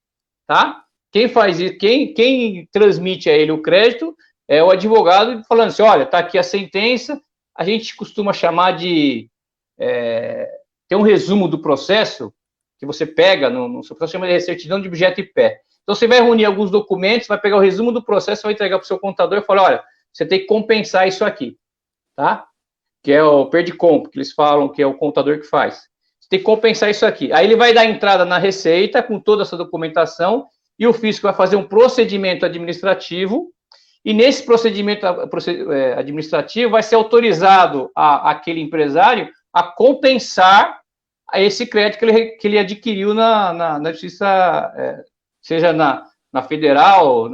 tá? Quem faz isso, quem transmite a ele o crédito é o advogado falando assim, olha, tá aqui a sentença, a gente costuma chamar de tem um resumo do processo que você pega no seu processo, chama de certidão de objeto e pé. Então você vai reunir alguns documentos, vai pegar o resumo do processo, vai entregar para o seu contador e falar, olha, você tem que compensar isso aqui, tá? Que é o PERDICOMP, que eles falam que é o contador que faz. Você tem que compensar isso aqui. Aí ele vai dar entrada na Receita com toda essa documentação e o fisco vai fazer um procedimento administrativo e nesse procedimento administrativo vai ser autorizado aquele empresário a compensar esse crédito que ele adquiriu na Justiça, seja na federal,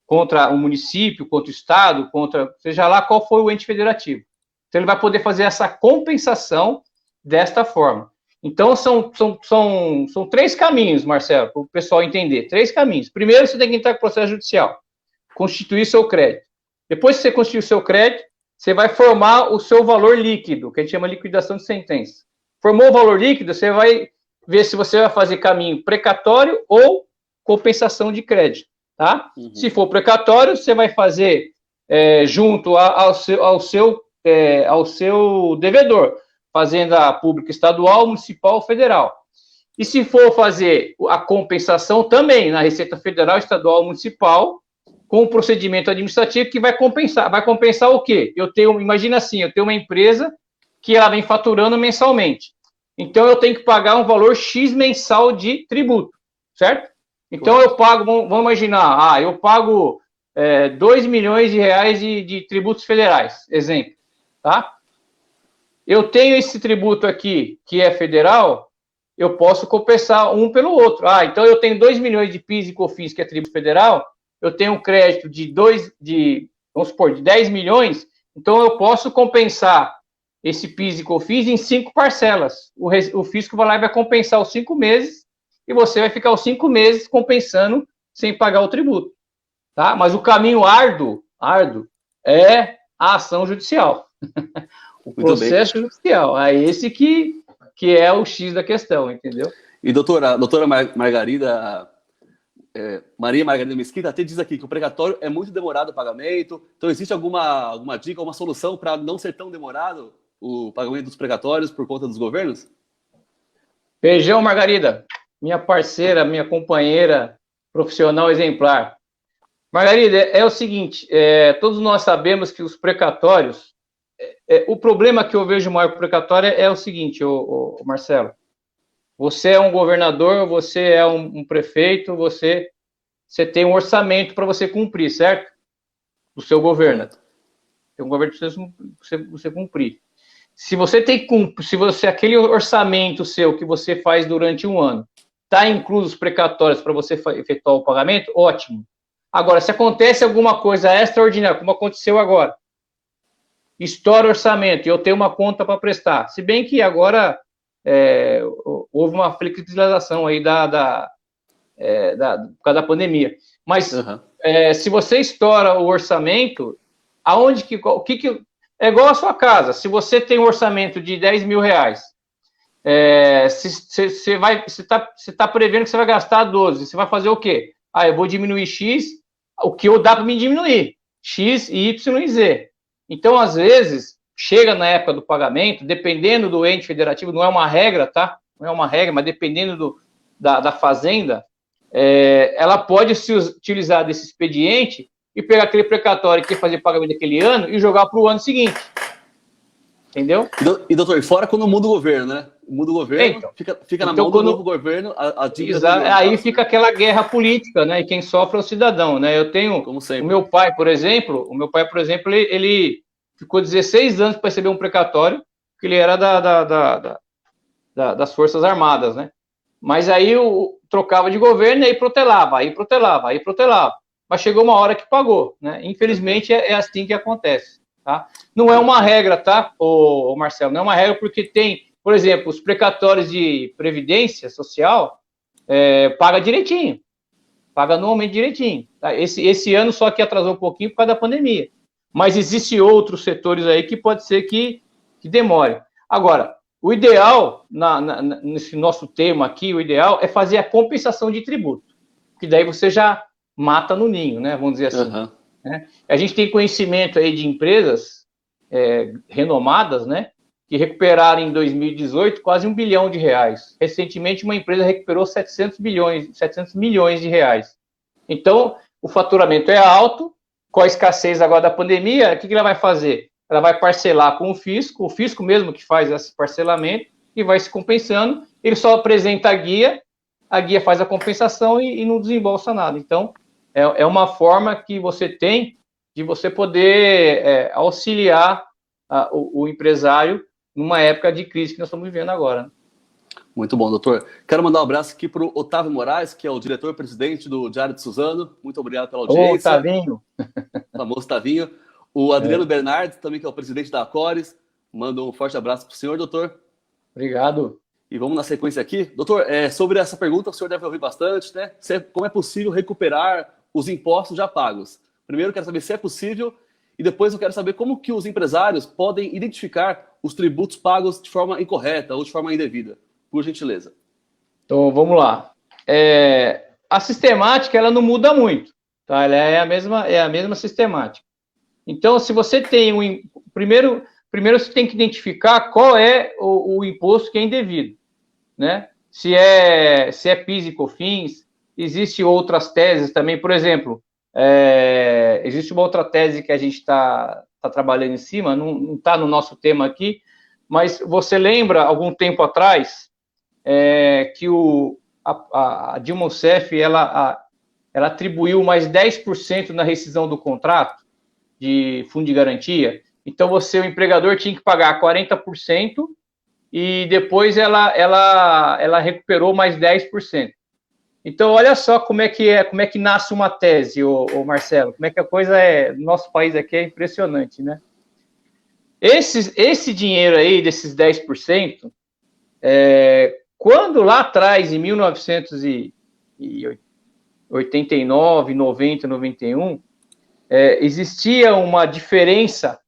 contra o município, contra o estado, seja lá qual for o ente federativo. Então, ele vai poder fazer essa compensação desta forma. Então, são 3 caminhos, Marcelo, para o pessoal entender. 3 caminhos. Primeiro, você tem que entrar com o processo judicial, constituir seu crédito. Depois que você constituir o seu crédito, você vai formar o seu valor líquido, que a gente chama de liquidação de sentença. Formou o valor líquido, você vai ver se você vai fazer caminho precatório ou compensação de crédito. Tá? Uhum. Se for precatório, você vai fazer junto ao seu devedor, fazenda pública estadual, municipal, federal. E se for fazer a compensação também na Receita Federal, Estadual, Municipal, com o procedimento administrativo que vai compensar. Vai compensar o quê? Imagina assim, eu tenho uma empresa que ela vem faturando mensalmente. Então, eu tenho que pagar um valor X mensal de tributo, certo? Então, eu pago, vamos imaginar, eu pago 2 milhões de reais de tributos federais, exemplo, tá? Eu tenho esse tributo aqui, que é federal, eu posso compensar um pelo outro. Então eu tenho 2 milhões de PIS e COFINS, que é tributo federal, eu tenho um crédito vamos supor, de 10 milhões, então eu posso compensar esse PIS e COFINS em 5 parcelas. O fisco vai lá e vai compensar os 5 meses, e você vai ficar os 5 meses compensando sem pagar o tributo, tá? Mas o caminho árduo é a ação judicial. O processo judicial. É esse que é o X da questão, entendeu? E doutora Margarida, Maria Margarida Mesquita até diz aqui que o precatório é muito demorado o pagamento. Então, existe alguma dica, alguma solução para não ser tão demorado o pagamento dos precatórios por conta dos governos? Beijão, Margarida. Minha parceira, minha companheira, profissional exemplar. Margarida, é o seguinte, todos nós sabemos que os precatórios, o problema que eu vejo maior com o precatório é o seguinte, Marcelo, você é um governador, você é um prefeito, você tem um orçamento para você cumprir, certo? Do seu governo. Tem um governo para você cumprir. Se aquele orçamento seu que você faz durante um ano está incluso os precatórios para você efetuar o pagamento, ótimo. Agora, se acontece alguma coisa extraordinária, como aconteceu agora, estoura o orçamento e eu tenho uma conta para prestar, se bem que agora houve uma flexibilização aí por causa da pandemia. Mas se você estoura o orçamento, aonde é igual a sua casa. Se você tem um orçamento de 10 mil reais, você está prevendo que você vai gastar 12, você vai fazer o quê? Eu vou diminuir X, o que dá para me diminuir, X, Y e Z. Então, às vezes, chega na época do pagamento, dependendo do ente federativo, não é uma regra, tá? Não é uma regra, mas dependendo da fazenda, ela pode se utilizar desse expediente e pegar aquele precatório que ia fazer pagamento daquele ano e jogar para o ano seguinte. Entendeu? E, doutor, fora quando muda o governo, né? Muda o governo, então, fica na mão do novo governo a dívida. Aí fica aquela guerra política, né? E quem sofre é o cidadão, né? Eu tenho o meu pai, por exemplo, ele ficou 16 anos para receber um precatório, porque ele era das Forças Armadas, né? Mas aí trocava de governo e aí protelava. Mas chegou uma hora que pagou, né? Infelizmente é assim que acontece, tá? Não é uma regra, tá, ô Marcelo? Não é uma regra porque tem, por exemplo, os precatórios de previdência social paga direitinho, paga anualmente direitinho. Tá? Esse ano só que atrasou um pouquinho por causa da pandemia. Mas existem outros setores aí que pode ser que demore. Agora, o ideal, nesse nosso tema aqui, o ideal é fazer a compensação de tributo, que daí você já mata no ninho, né? Vamos dizer assim. Né? A gente tem conhecimento aí de empresas renomadas, né? Que recuperaram em 2018 quase R$1 bilhão. Recentemente, uma empresa recuperou 700 milhões de reais. Então, o faturamento é alto, com a escassez agora da pandemia, o que ela vai fazer? Ela vai parcelar com o fisco mesmo que faz esse parcelamento, e vai se compensando, ele só apresenta a guia faz a compensação e não desembolsa nada. Então, é uma forma que você tem de você poder auxiliar o empresário numa época de crise que nós estamos vivendo agora. Muito bom, doutor. Quero mandar um abraço aqui para o Otávio Moraes, que é o diretor-presidente do Diário de Suzano. Muito obrigado pela audiência. Ô, Tavinho. O famoso Tavinho. O Adriano Bernardes, também, que é o presidente da Acores. Manda um forte abraço para o senhor, doutor. Obrigado. E vamos na sequência aqui. Doutor, sobre essa pergunta, o senhor deve ouvir bastante, né? Como é possível recuperar os impostos já pagos? Primeiro, eu quero saber se é possível, e depois eu quero saber como que os empresários podem identificar os tributos pagos de forma incorreta ou de forma indevida. Por gentileza. Então, vamos lá. A sistemática, ela não muda muito, tá? Ela é a mesma sistemática. Então, se você tem primeiro você tem que identificar qual é o imposto que é indevido, né? Se é PIS e COFINS, existem outras teses também, por exemplo, existe uma outra tese que a gente está trabalhando em cima, não está no nosso tema aqui, mas você lembra, algum tempo atrás, que a Dilma Rousseff, ela atribuiu mais 10% na rescisão do contrato de fundo de garantia. Então, o empregador tinha que pagar 40% e depois ela recuperou mais 10%. Então, olha só como é que nasce uma tese, ô Marcelo, como é que a coisa no nosso país aqui é impressionante, né? Esse dinheiro aí, desses 10%, quando lá atrás, em 1989, 90, 91, existia uma diferença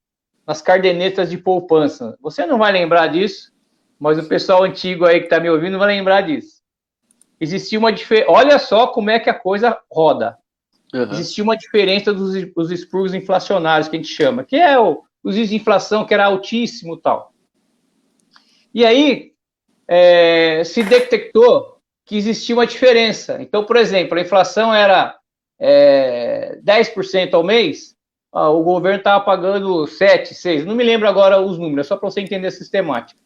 nas cardenetas de poupança. Você não vai lembrar disso, mas o pessoal antigo aí que está me ouvindo vai lembrar disso. Existia uma diferença. Olha só como é que a coisa roda. Existia uma diferença dos expurgos inflacionários, que a gente chama, que é os índices de inflação, que era altíssimo e tal. E aí, se detectou que existia uma diferença. Então, por exemplo, a inflação era 10% ao mês, o governo estava pagando 7, 6, não me lembro agora os números, só para você entender a sistemática.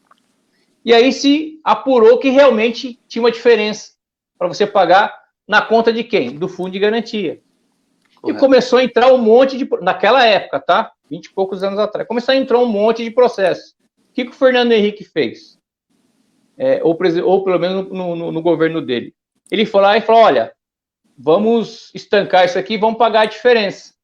E aí se apurou que realmente tinha uma diferença para você pagar na conta de quem? Do fundo de garantia. Correto. E começou a entrar um monte de... Naquela época, tá? 20 e poucos anos atrás. Começou a entrar um monte de processos. O que o Fernando Henrique fez? Ou pelo menos no governo dele. Ele foi lá e falou, olha, vamos estancar isso aqui, vamos pagar a diferença.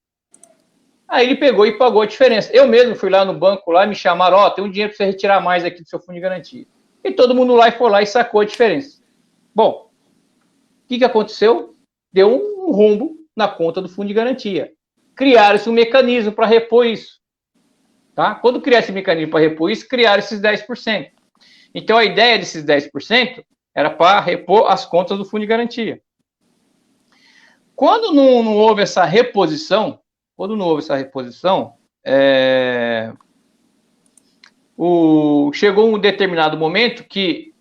Aí ele pegou e pagou a diferença. Eu mesmo fui lá no banco, lá, me chamaram, ó, tem um dinheiro para você retirar mais aqui do seu fundo de garantia. E todo mundo lá foi lá e sacou a diferença. Bom, o que aconteceu? Deu um rombo na conta do fundo de garantia. Criaram-se um mecanismo para repor isso. Tá? Quando criar esse mecanismo para repor isso, criaram esses 10%. Então, a ideia desses 10% era para repor as contas do fundo de garantia. Quando não houve essa reposição, chegou um determinado momento que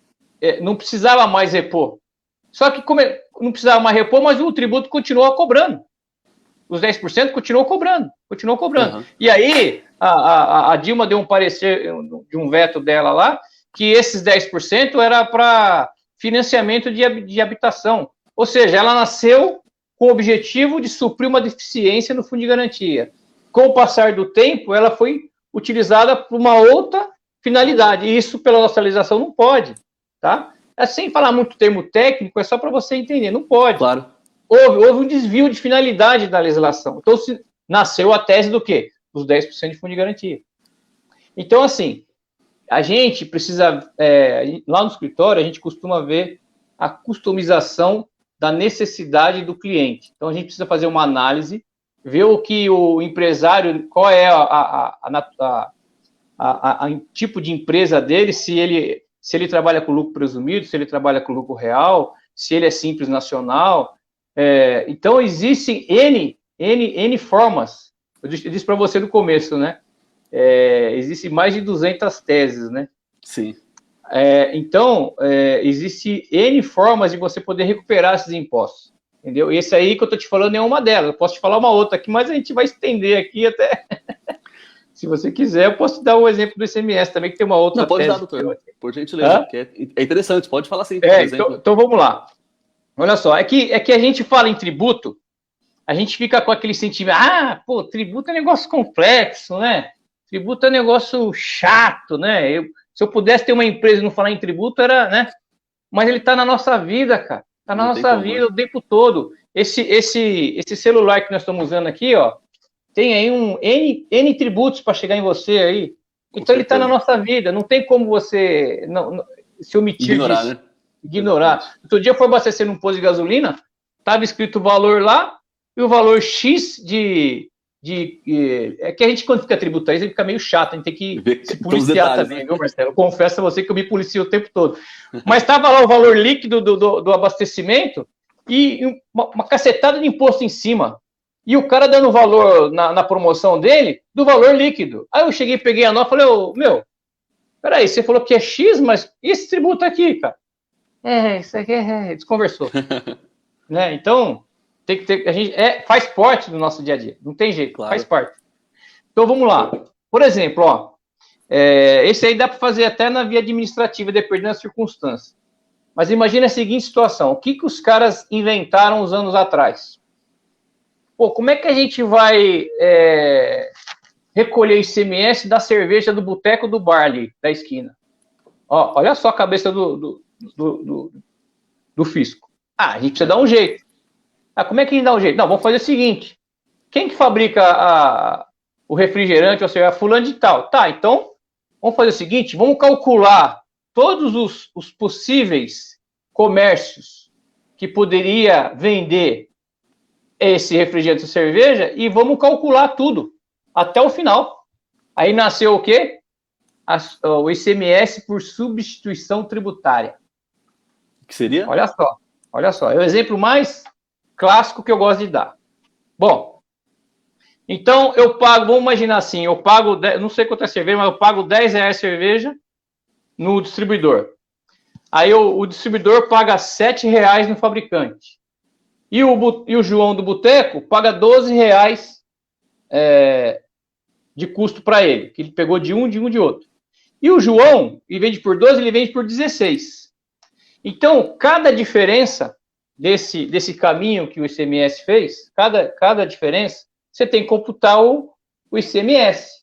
não precisava mais repor. Só que não precisava mais repor, mas o tributo continuou cobrando. Os 10% continuou cobrando. Uhum. E aí, a Dilma deu um parecer de um veto dela lá, que esses 10% era para financiamento de habitação. Ou seja, ela nasceu com o objetivo de suprir uma deficiência no fundo de garantia. Com o passar do tempo, ela foi utilizada para uma outra finalidade. E isso, pela nossa legislação, não pode. Tá? Sem falar muito termo técnico, é só para você entender. Não pode. Claro. Houve um desvio de finalidade da legislação. Então, nasceu a tese do quê? Dos 10% de fundo de garantia. Então, assim, a gente precisa, lá no escritório, a gente costuma ver a customização da necessidade do cliente. Então, a gente precisa fazer uma análise, ver o que o empresário, qual é o tipo de empresa dele, se ele trabalha com lucro presumido, se ele trabalha com lucro real, se ele é simples nacional. Então, existem N formas. Eu disse para você no começo, né? Existem mais de 200 teses, né? Sim. Então, existe N formas de você poder recuperar esses impostos, entendeu? E esse aí que eu estou te falando é uma delas. Eu posso te falar uma outra aqui, mas a gente vai estender aqui até... Se você quiser, eu posso te dar um exemplo do ICMS também, que tem uma outra Não, pode tese. dar, doutor. Por gentileza. É interessante, pode falar sim. Então vamos lá. Olha só, é que a gente fala em tributo, a gente fica com aquele sentimento, tributo é negócio complexo, né? Tributo é negócio chato, né? Se eu pudesse ter uma empresa e não falar em tributo, era, né? Mas ele está na nossa vida, cara. Está na nossa vida o tempo todo. Esse celular que nós estamos usando aqui, ó, tem aí N tributos para chegar em você aí. Então ele está na nossa vida. Não tem como você se omitir ignorar, disso. Né? Ignorar. Outro dia eu fui abastecer num posto de gasolina, estava escrito o valor lá, e o valor X é que a gente, quando fica tributarista, fica meio chato, a gente tem que se policiar também, viu, Marcelo? Eu confesso a você que eu me policio o tempo todo. Mas estava lá o valor líquido do abastecimento e uma cacetada de imposto em cima. E o cara dando valor na promoção dele, do valor líquido. Aí eu cheguei, peguei a nota e falei, peraí, você falou que é X, mas e esse tributo aqui, cara? Isso aqui desconversou. Né? Então, tem que ter, a gente faz parte do nosso dia a dia, não tem jeito, claro. Faz parte. Então, vamos lá. Por exemplo, ó, esse aí dá para fazer até na via administrativa, dependendo das circunstâncias. Mas imagina a seguinte situação, o que os caras inventaram uns anos atrás? Como é que a gente vai recolher ICMS da cerveja do boteco do bar ali, da esquina? Ó, olha só a cabeça do fisco. A gente precisa dar um jeito. Como é que a gente dá um jeito? Não, vamos fazer o seguinte. Quem que fabrica o refrigerante, ou seja, fulano de tal? Tá, então, vamos fazer o seguinte, vamos calcular todos os possíveis comércios que poderia vender esse refrigerante ou cerveja e vamos calcular tudo, até o final. Aí nasceu o quê? O ICMS por substituição tributária. O que seria? Olha só, é o exemplo mais clássico que eu gosto de dar. Bom, então eu pago, vamos imaginar assim, eu pago, não sei quanto é cerveja, mas eu pago R$10 cerveja no distribuidor. Aí o distribuidor paga R$7 no fabricante. E o João do boteco paga R$12 de custo para ele, que ele pegou de um de outro. E o João, ele vende por 12, ele vende por 16. Então, cada diferença desse caminho que o ICMS fez, cada diferença, você tem que computar o ICMS.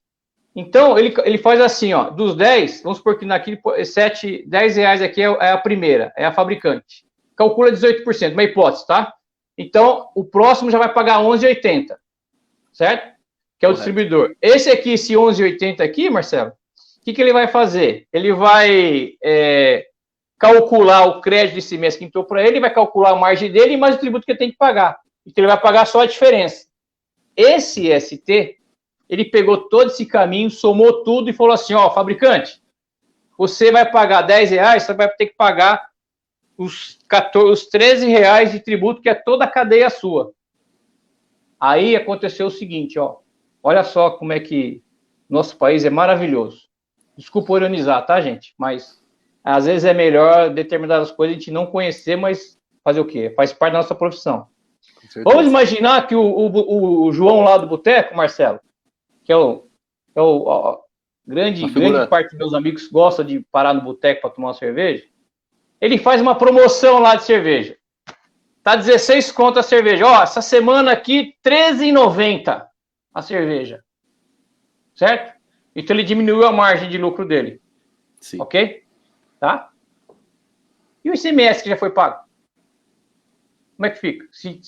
Então, ele faz assim, ó, dos 10, vamos supor que naquele R$10 aqui é a primeira, é a fabricante. Calcula 18%, uma hipótese, tá? Então, o próximo já vai pagar 11,80, certo? Que é o distribuidor. Esse aqui, esse 11,80 aqui, Marcelo, o que ele vai fazer? Ele vai calcular o crédito desse mês que entrou para ele, vai calcular a margem dele e mais o tributo que ele tem que pagar. Então, ele vai pagar só a diferença. Esse ST, ele pegou todo esse caminho, somou tudo e falou assim, ó, fabricante, você vai pagar R$10, você vai ter que pagar os 13 reais de tributo, que é toda a cadeia sua. Aí aconteceu o seguinte, ó, olha só como é que nosso país é maravilhoso. Desculpa ironizar, tá, gente? Mas às vezes é melhor determinadas coisas a gente não conhecer, mas fazer o quê? Faz parte da nossa profissão. Vamos imaginar que o João lá do boteco, Marcelo, que é o grande parte dos meus amigos gosta de parar no boteco para tomar uma cerveja, ele faz uma promoção lá de cerveja. Tá 16 conto a cerveja. Ó, essa semana aqui, R$13,90 a cerveja. Certo? Então ele diminuiu a margem de lucro dele. Sim. Ok? Tá? E o ICMS que já foi pago? Como é que fica? Se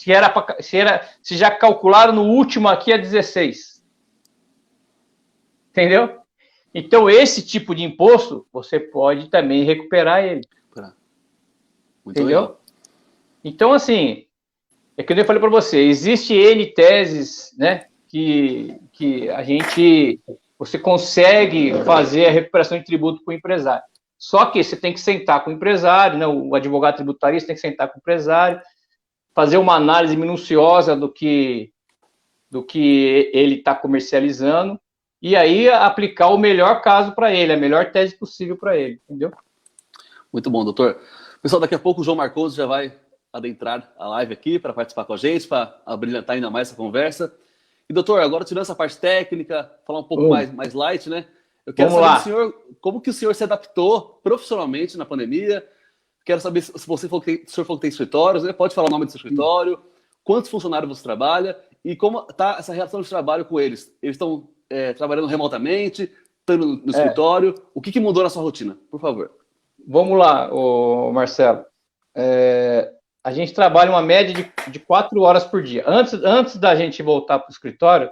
já calcularam no último aqui a 16. Entendeu? Então, esse tipo de imposto, você pode também recuperar ele. Muito entendeu? Legal. Então, assim, é que eu falei para você, existe N teses, né, que você consegue fazer a recuperação de tributo com o empresário. Só que você tem que sentar com o empresário, né, o advogado tributarista tem que sentar com o empresário, fazer uma análise minuciosa do que ele está comercializando, e aí aplicar o melhor caso para ele, a melhor tese possível para ele, entendeu? Muito bom, doutor. Pessoal, daqui a pouco o João Marcoso já vai adentrar a live aqui para participar com a gente, para abrilhantar ainda mais essa conversa. E, doutor, agora tirando essa parte técnica, falar um pouco mais light, né? Eu quero saber do senhor, como que o senhor se adaptou profissionalmente na pandemia. Quero saber se você falou que o senhor falou que tem escritórios, né? Pode falar o nome do seu escritório, quantos funcionários você trabalha e como está essa relação de trabalho com eles. Eles estão trabalhando remotamente, estão no escritório. O que mudou na sua rotina? Por favor. Vamos lá, Marcelo. A gente trabalha uma média de 4 horas por dia. Antes da gente voltar para o escritório,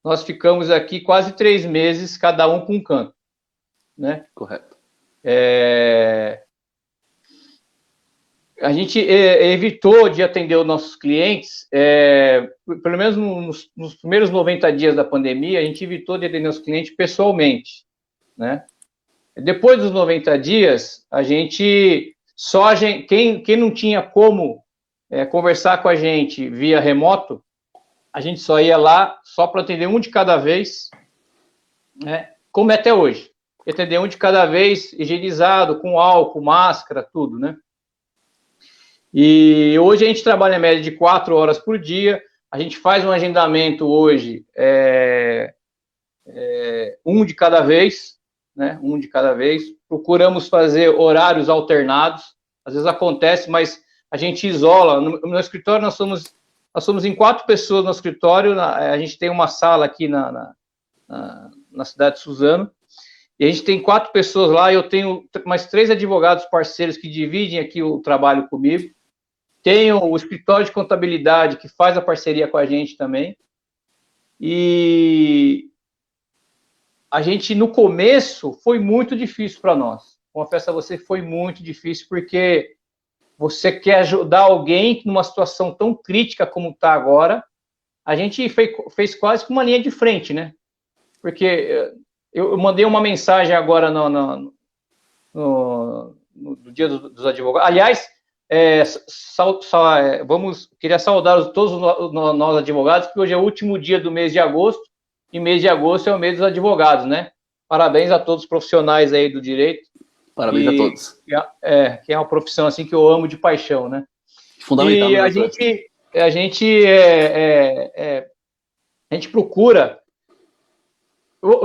nós ficamos aqui quase 3 meses, cada um com um canto. Né? Correto. A gente evitou de atender os nossos clientes, pelo menos nos primeiros 90 dias da pandemia, a gente evitou de atender os clientes pessoalmente, né? Depois dos 90 dias, quem não tinha como conversar com a gente via remoto, a gente só ia lá só para atender um de cada vez, né? Como é até hoje. Atender um de cada vez, higienizado, com álcool, máscara, tudo, né? E hoje a gente trabalha em média de 4 horas por dia. A gente faz um agendamento hoje, um de cada vez, né? Um de cada vez. Procuramos fazer horários alternados. Às vezes acontece, mas a gente isola. No escritório nós somos em 4 pessoas no escritório. A gente tem uma sala aqui na cidade de Suzano. E a gente tem 4 pessoas lá. Eu tenho mais 3 advogados parceiros que dividem aqui o trabalho comigo. Tenho o escritório de contabilidade que faz a parceria com a gente também. E a gente, no começo, foi muito difícil para nós. Confesso a você, foi muito difícil, porque você quer ajudar alguém numa situação tão crítica como está agora. A gente fez quase que uma linha de frente, né? Porque eu mandei uma mensagem agora no Dia dos Advogados. Aliás, queria saudar todos nós advogados, que hoje é o último dia do mês de agosto, e mês de agosto é o mês dos advogados, né? Parabéns a todos os profissionais aí do direito. Parabéns a todos. Que é uma profissão assim que eu amo de paixão, né? Fundamental. E a gente procura.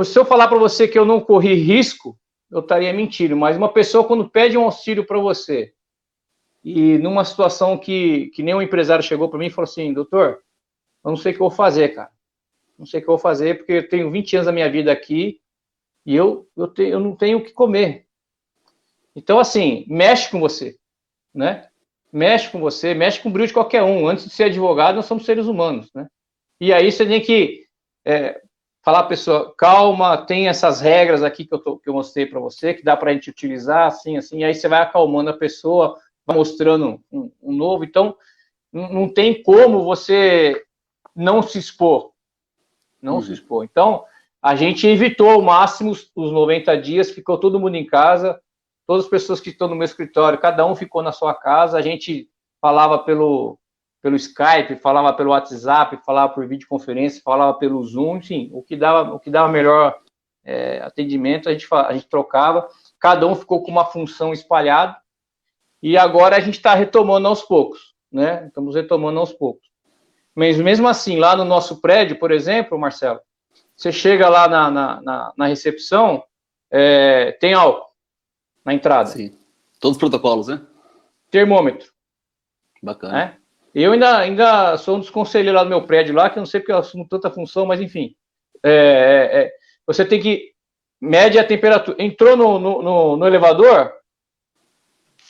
Se eu falar para você que eu não corri risco, eu estaria mentindo, mas uma pessoa, quando pede um auxílio para você, e numa situação que nem um empresário chegou para mim e falou assim: doutor, eu não sei o que eu vou fazer, cara. Não sei o que eu vou fazer, porque eu tenho 20 anos da minha vida aqui e eu não tenho o que comer. Então, assim, mexe com você, né? mexe com você, mexe com o brilho de qualquer um. Antes de ser advogado, nós somos seres humanos, né? E aí você tem que falar à pessoa, calma, tem essas regras aqui que eu mostrei para você, que dá para a gente utilizar, assim, assim, e aí você vai acalmando a pessoa, vai mostrando um novo. Então, não tem como você não se expor. Não se expor. Então, a gente evitou ao máximo os 90 dias, ficou todo mundo em casa, todas as pessoas que estão no meu escritório, cada um ficou na sua casa, a gente falava pelo Skype, falava pelo WhatsApp, falava por videoconferência, falava pelo Zoom, enfim, o que dava melhor atendimento, a gente trocava, cada um ficou com uma função espalhada, e agora a gente está retomando aos poucos, né? Estamos retomando aos poucos. Mas mesmo assim, lá no nosso prédio, por exemplo, Marcelo, você chega lá na recepção, tem álcool na entrada. Sim. Todos os protocolos, né? Termômetro. Bacana. Né? Eu ainda sou um dos conselheiros lá do meu prédio, lá, que eu não sei porque eu assumo tanta função, mas enfim. Você tem que mede a temperatura. Entrou no elevador,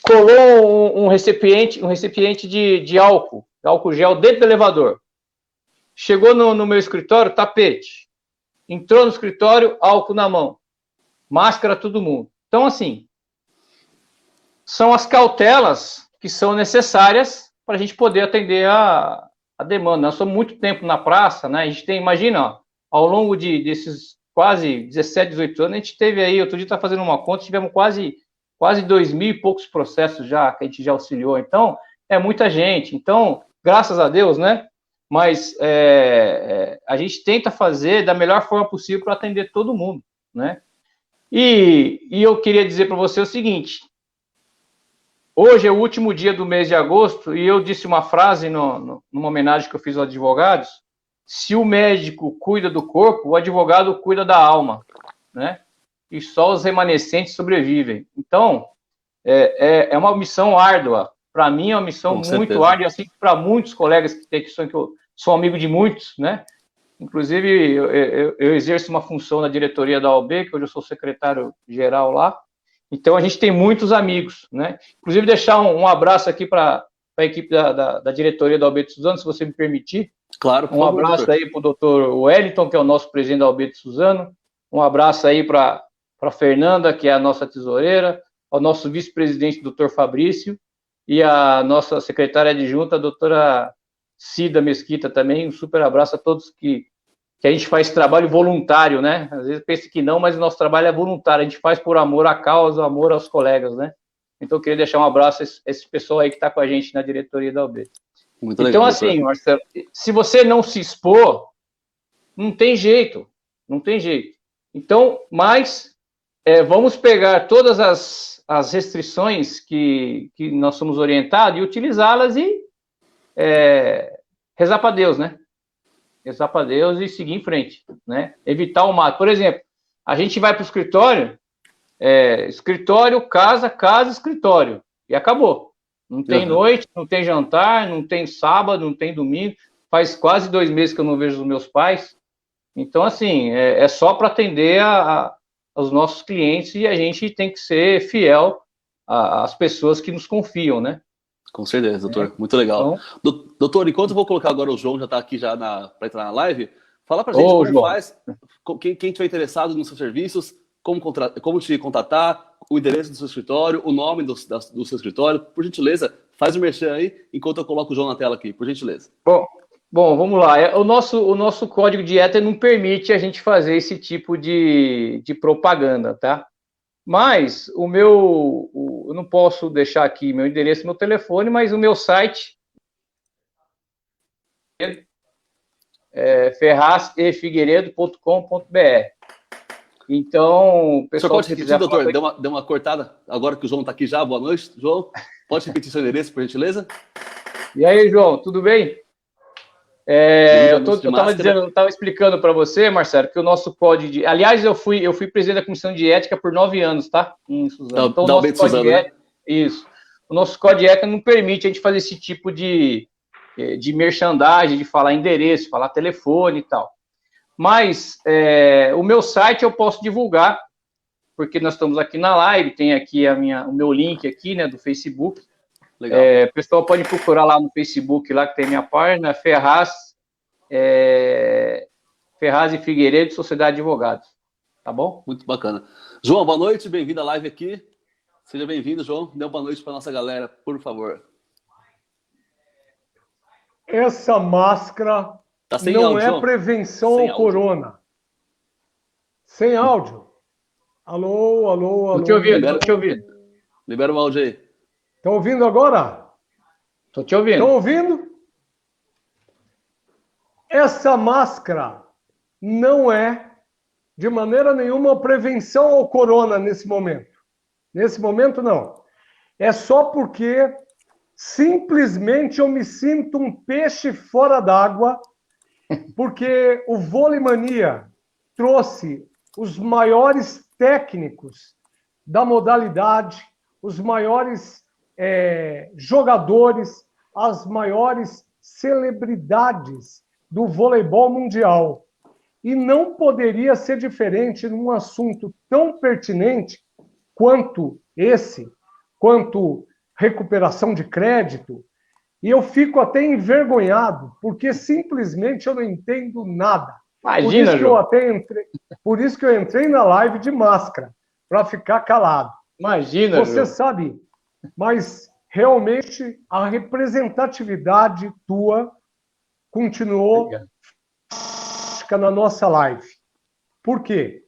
colou um recipiente de álcool gel dentro do elevador. Chegou no meu escritório, tapete. Entrou no escritório, álcool na mão. Máscara, todo mundo. Então, assim, são as cautelas que são necessárias para a gente poder atender a demanda. Nós somos muito tempo na praça, né? A gente tem, imagina, ó, ao longo desses quase 17, 18 anos, a gente teve aí, outro dia está fazendo uma conta, tivemos quase 2.000 e poucos processos já, que a gente já auxiliou. Então, é muita gente. Então, graças a Deus, né? Mas a gente tenta fazer da melhor forma possível para atender todo mundo, né? E eu queria dizer para você o seguinte, hoje é o último dia do mês de agosto e eu disse uma frase numa homenagem que eu fiz aos advogados, se o médico cuida do corpo, o advogado cuida da alma, né? E só os remanescentes sobrevivem. Então, é uma missão árdua. Para mim é uma missão muito árdua, assim para muitos colegas que eu sou amigo de muitos, né? Inclusive, eu exerço uma função na diretoria da OAB, que hoje eu sou secretário-geral lá. Então, a gente tem muitos amigos, né? Inclusive, deixar um abraço aqui para a equipe da diretoria da OAB de Suzano, se você me permitir. Claro, por favor. Abraço aí para o doutor Wellington, que é o nosso presidente da OAB de Suzano. Um abraço aí para a Fernanda, que é a nossa tesoureira, ao nosso vice-presidente, doutor Fabrício, e a nossa secretária adjunta, a doutora Cida Mesquita também. Um super abraço a todos que a gente faz trabalho voluntário, né? Às vezes pensa que não, mas o nosso trabalho é voluntário, a gente faz por amor à causa, amor aos colegas, né? Então, eu queria deixar um abraço a esse pessoal aí que está com a gente na diretoria da OAB. Muito legal, então, assim, Marcelo, se você não se expor, não tem jeito, não tem jeito. Então, mas vamos pegar todas as restrições que nós somos orientados e utilizá-las e rezar para Deus, né? Rezar para Deus e seguir em frente, né? Evitar o mato. Por exemplo, a gente vai para o escritório, escritório, casa, escritório, e acabou. Não tem noite, não tem jantar, não tem sábado, não tem domingo. Faz quase 2 meses que eu não vejo os meus pais. Então, assim, é só para atender aos nossos clientes e a gente tem que ser fiel às pessoas que nos confiam, né? Com certeza, doutor. Muito legal. Então, doutor, enquanto eu vou colocar agora o João, já está aqui já para entrar na live, fala para a gente como João faz, quem estiver interessado nos seus serviços, como te contatar, o endereço do seu escritório, o nome do seu escritório, por gentileza, faz o merchan aí, enquanto eu coloco o João na tela aqui, por gentileza. Bom, vamos lá. O nosso código de ética não permite a gente fazer esse tipo de propaganda, tá? Mas eu não posso deixar aqui meu endereço, meu telefone, mas o meu site é ferrazefigueiredo.com.br. Então, pessoal, você pode repetir, doutor? Deu uma cortada agora que o João está aqui já. Boa noite, João. Pode repetir seu endereço, por gentileza? E aí, João, tudo bem? Eu estava explicando para você, Marcelo, que o nosso código de... Aliás, eu fui presidente da comissão de ética por 9 anos, tá? Em Suzano. Então, o nosso código de ética... Isso. O nosso código de ética não permite a gente fazer esse tipo de merchandising, de falar endereço, falar telefone e tal. Mas o meu site eu posso divulgar, porque nós estamos aqui na live, tem aqui o meu link aqui, né, do Facebook. Legal. O pessoal pode procurar lá no Facebook, lá que tem minha página, Ferraz e Figueiredo, Sociedade de Advogados. Tá bom? Muito bacana. João, boa noite, bem-vindo à live aqui. Seja bem-vindo, João. Dê uma boa noite para nossa galera, por favor. Essa máscara não áudio, é João? prevenção Sem ao áudio. corona. Sem áudio. Alô, alô, alô. Tô te ouvindo. Libera o áudio aí. Estão ouvindo agora? Tô te ouvindo. Estão ouvindo? Essa máscara não é, de maneira nenhuma, prevenção ao corona nesse momento. Nesse momento, não. É só porque simplesmente eu me sinto um peixe fora d'água, porque o Vôlei Mania trouxe os maiores técnicos da modalidade, os maiores jogadores, as maiores celebridades do voleibol mundial. E não poderia ser diferente num assunto tão pertinente quanto esse, quanto recuperação de crédito. E eu fico até envergonhado, porque simplesmente eu não entendo nada. Imagina, João. Por isso que eu entrei na live de máscara, para ficar calado. Imagina, Você João. sabe, mas realmente a representatividade tua continuou na nossa live. Por quê?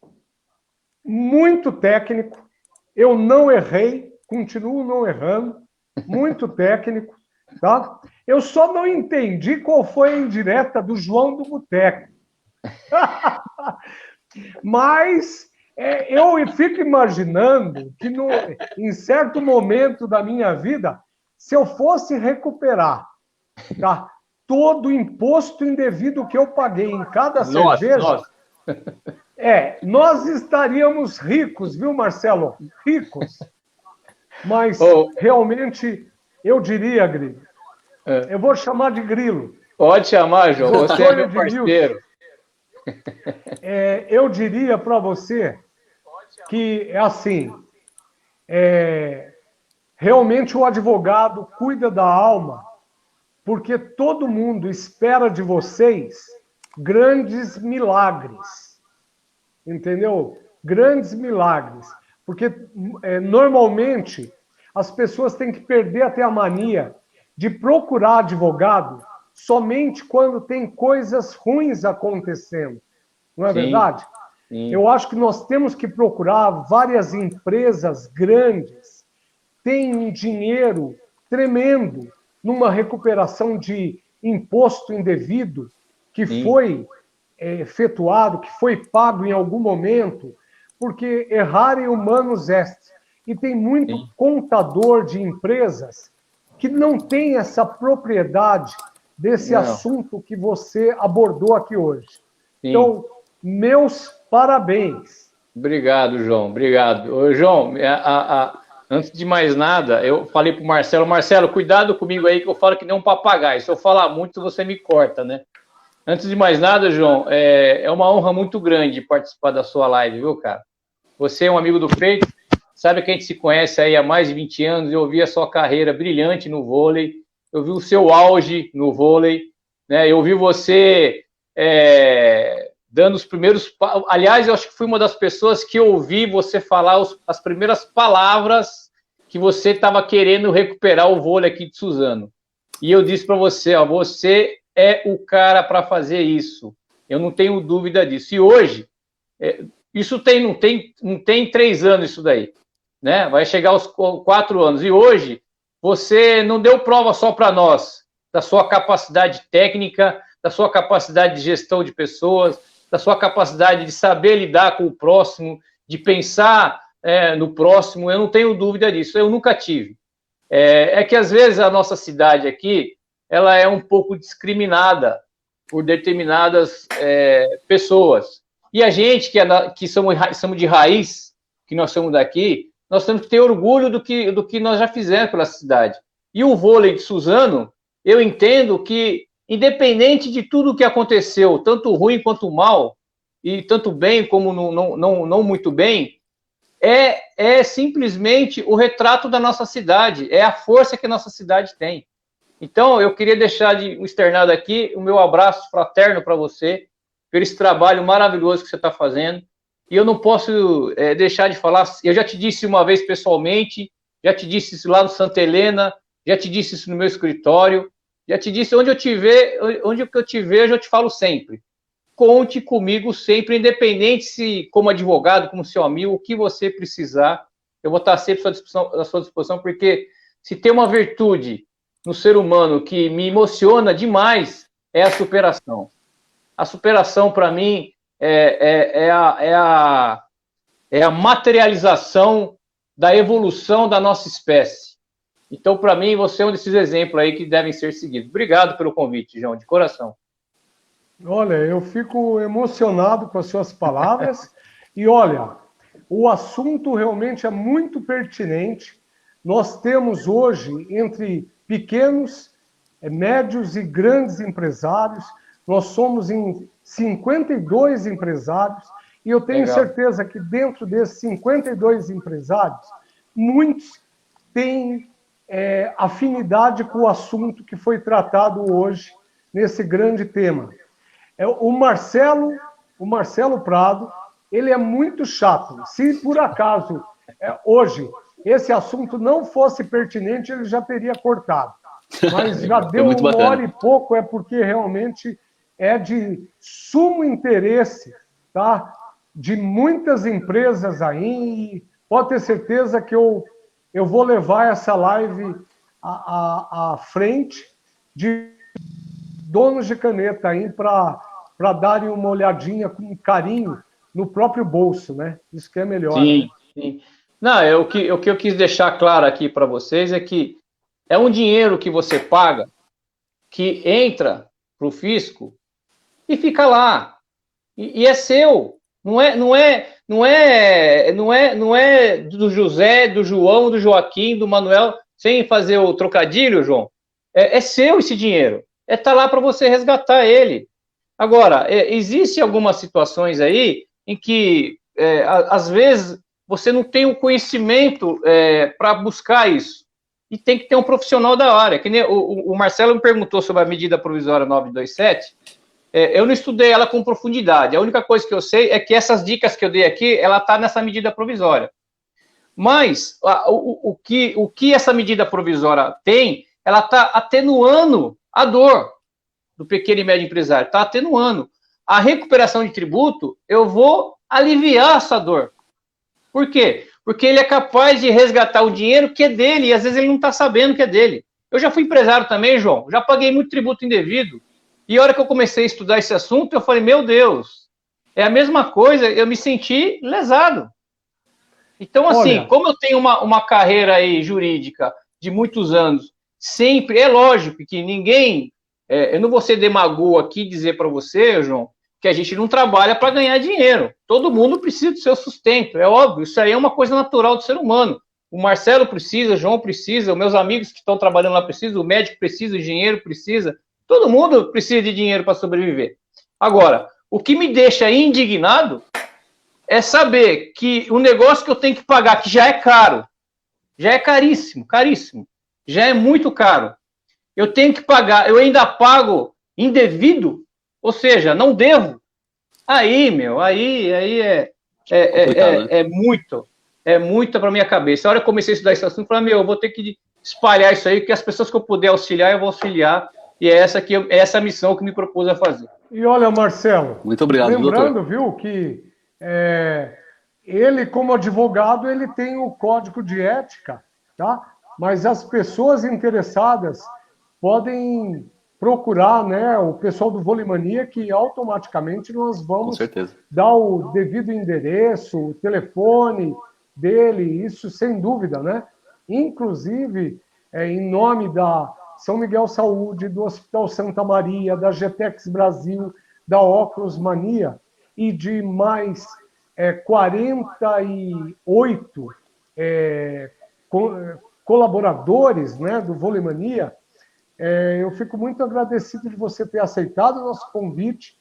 Muito técnico, eu não errei, continuo não errando, muito técnico, tá? Eu só não entendi qual foi a indireta do João do Boteco. Mas eu fico imaginando que em certo momento da minha vida, se eu fosse recuperar, tá, todo o imposto indevido que eu paguei em cada cerveja, nós estaríamos ricos, viu, Marcelo? Ricos. Mas, realmente, eu diria, Grilo, eu vou chamar de Grilo. Pode chamar, João, você é meu parceiro. Eu diria para você que, assim, realmente o advogado cuida da alma, porque todo mundo espera de vocês grandes milagres, entendeu? Grandes milagres, porque normalmente as pessoas têm que perder até a mania de procurar advogado somente quando tem coisas ruins acontecendo, não é verdade? Sim. Eu acho que nós temos que procurar várias empresas grandes, têm um dinheiro tremendo numa recuperação de imposto indevido que foi efetuado, que foi pago em algum momento, porque errare humanus est. E tem muito contador de empresas que não tem essa propriedade desse assunto que você abordou aqui hoje. Sim. Então, meus parabéns. Obrigado, João. Obrigado. Ô, João, antes de mais nada, eu falei para o Marcelo, cuidado comigo aí que eu falo que nem um papagaio. Se eu falar muito, você me corta, né? Antes de mais nada, João, é uma honra muito grande participar da sua live, viu, cara? Você é um amigo do Feito, sabe que a gente se conhece aí há mais de 20 anos, eu vi a sua carreira brilhante no vôlei, eu vi o seu auge no vôlei, né? Eu vi você dando os primeiros... Aliás, eu acho que fui uma das pessoas que ouvi você falar as primeiras palavras que você estava querendo recuperar o vôlei aqui de Suzano. E eu disse para você, ó, você é o cara para fazer isso. Eu não tenho dúvida disso. E hoje, isso não tem 3 anos isso daí, né? Vai chegar aos 4 anos. E hoje, você não deu prova só para nós da sua capacidade técnica, da sua capacidade de gestão de pessoas, da sua capacidade de saber lidar com o próximo, de pensar no próximo. Eu não tenho dúvida disso. Eu nunca tive. É que, às vezes, a nossa cidade aqui, ela é um pouco discriminada por determinadas pessoas. E a gente, que somos de raiz, que nós somos daqui, nós temos que ter orgulho do que nós já fizemos pela cidade. E o vôlei de Suzano, eu entendo que, independente de tudo o que aconteceu, tanto ruim quanto mal, e tanto bem como não muito bem, é simplesmente o retrato da nossa cidade, é a força que a nossa cidade tem. Então, eu queria deixar de externado aqui o meu abraço fraterno para você, por esse trabalho maravilhoso que você está fazendo. E eu não posso deixar de falar, eu já te disse uma vez pessoalmente, já te disse isso lá no Santa Helena, já te disse isso no meu escritório, já te disse onde eu te vejo, eu te falo sempre. Conte comigo sempre, independente se como advogado, como seu amigo, o que você precisar, eu vou estar sempre à sua disposição, porque se tem uma virtude no ser humano que me emociona demais, é a superação. A superação, para mim, é a materialização da evolução da nossa espécie. Então, para mim, você é um desses exemplos aí que devem ser seguidos. Obrigado pelo convite, João, de coração. Olha, eu fico emocionado com as suas palavras. E olha, o assunto realmente é muito pertinente. Nós temos hoje, entre pequenos, médios e grandes empresários, nós somos em 52 empresários, e eu tenho certeza que dentro desses 52 empresários, muitos têm afinidade com o assunto que foi tratado hoje, nesse grande tema. O Marcelo Prado, ele é muito chato. Se por acaso hoje esse assunto não fosse pertinente, ele já teria cortado. Mas já deu uma hora e pouco, é porque realmente é de sumo interesse, tá? De muitas empresas aí. E pode ter certeza que eu vou levar essa live à frente de donos de caneta aí para darem uma olhadinha com carinho no próprio bolso, né? Isso que é melhor. Sim, né? sim. Não, o que eu quis deixar claro aqui para vocês é que é um dinheiro que você paga, que entra para o fisco e fica lá. E é seu. Não é do José, do João, do Joaquim, do Manuel, sem fazer o trocadilho, João. É seu esse dinheiro. Tá lá para você resgatar ele. Agora, existem algumas situações aí em que, às vezes, você não tem o conhecimento para buscar isso. E tem que ter um profissional da área. Que nem o Marcelo me perguntou sobre a medida provisória 927. Eu não estudei ela com profundidade. A única coisa que eu sei é que essas dicas que eu dei aqui, ela está nessa medida provisória. Mas o que essa medida provisória tem, ela está atenuando a dor do pequeno e médio empresário, está atenuando. A recuperação de tributo, eu vou aliviar essa dor. Por quê? Porque ele é capaz de resgatar o dinheiro que é dele, e às vezes ele não está sabendo que é dele. Eu já fui empresário também, João, já paguei muito tributo indevido, e a hora que eu comecei a estudar esse assunto, eu falei, meu Deus, é a mesma coisa, eu me senti lesado. Então, assim, olha, como eu tenho uma carreira aí jurídica de muitos anos, sempre, é lógico que ninguém, eu não vou ser demagogo aqui e dizer para você, João, que a gente não trabalha para ganhar dinheiro. Todo mundo precisa do seu sustento, é óbvio, isso aí é uma coisa natural do ser humano. O Marcelo precisa, o João precisa, os meus amigos que estão trabalhando lá precisam, o médico precisa, o engenheiro precisa, todo mundo precisa de dinheiro para sobreviver. Agora, o que me deixa indignado é saber que o negócio que eu tenho que pagar, que já é caro, já é caríssimo, caríssimo, já é muito caro, eu tenho que pagar, eu ainda pago indevido, ou seja, não devo. Aí, meu, aí é muito para minha cabeça. A hora que eu comecei a estudar esse assunto, eu falei, meu, eu vou ter que espalhar isso aí, que as pessoas que eu puder auxiliar, eu vou auxiliar, e é essa a missão que me propus a fazer. E olha, Marcelo, muito obrigado, lembrando, doutor, viu, que ele, como advogado, ele tem o código de ética, tá? Mas as pessoas interessadas podem procurar, né, o pessoal do Volimania, que automaticamente nós vamos dar o devido endereço, o telefone dele, isso sem dúvida, né? Inclusive, em nome da São Miguel Saúde, do Hospital Santa Maria, da Getex Brasil, da Óculos Mania e de mais 48 colaboradores, né, do Volimania. Eu fico muito agradecido de você ter aceitado o nosso convite,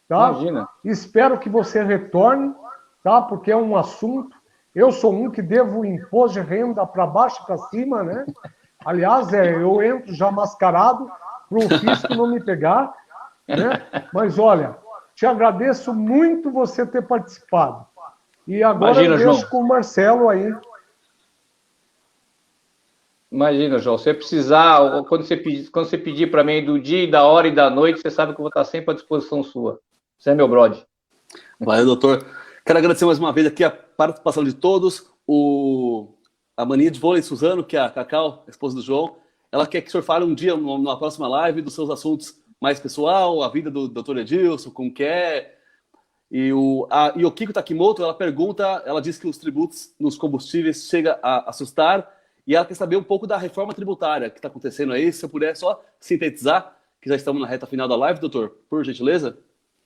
tá? Imagina. Espero que você retorne, tá? Porque é um assunto Eu sou um que devo imposto de renda para baixo e para cima, né? Aliás, eu entro já mascarado para o fisco não me pegar, né? Mas olha, te agradeço muito você ter participado. E agora Imagina, eu deixo João. com o Marcelo aí. Imagina, João, se você precisar, quando você pedir para mim do dia, da hora e da noite, você sabe que eu vou estar sempre à disposição sua. Você é meu brother. Valeu, doutor. Quero agradecer mais uma vez aqui a participação de todos. A Mania de Vôlei Suzano, que é a Cacau, a esposa do João, ela quer que o senhor fale um dia, numa próxima live, dos seus assuntos mais pessoal, a vida do doutor Edilson, como que é. E o Kiko Takimoto, ela pergunta, ela diz que os tributos nos combustíveis chega a assustar, e ela quer saber um pouco da reforma tributária que está acontecendo aí. Se eu puder só sintetizar, que já estamos na reta final da live, doutor, por gentileza.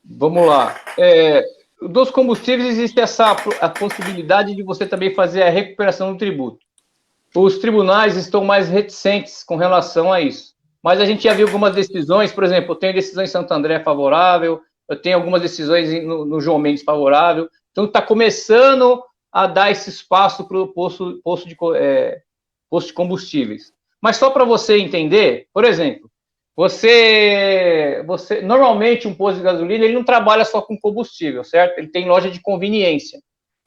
Vamos lá. Dos combustíveis existe a possibilidade de você também fazer a recuperação do tributo. Os tribunais estão mais reticentes com relação a isso. Mas a gente já viu algumas decisões, por exemplo, eu tenho decisão em Santo André favorável, eu tenho algumas decisões no João Mendes favorável. Então está começando a dar esse espaço para o posto de combustíveis. Mas só para você entender, por exemplo, você normalmente um posto de gasolina ele não trabalha só com combustível, certo? Ele tem loja de conveniência.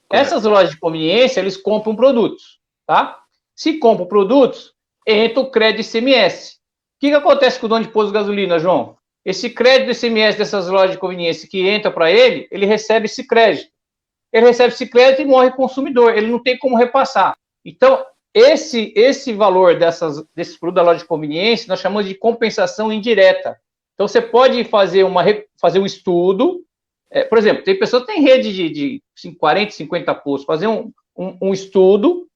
Correto. Essas lojas de conveniência eles compram produtos, tá? Se compram produtos, entra o crédito ICMS. O que acontece com o dono de posto de gasolina, João? Esse crédito ICMS dessas lojas de conveniência que entra para ele recebe esse crédito. Ele recebe esse crédito e morre consumidor. Ele não tem como repassar. Então, esse valor desses produtos da loja de conveniência, nós chamamos de compensação indireta. Então, você pode fazer um estudo. Por exemplo, tem pessoas que têm rede de 40, 50 postos. Fazer um estudo,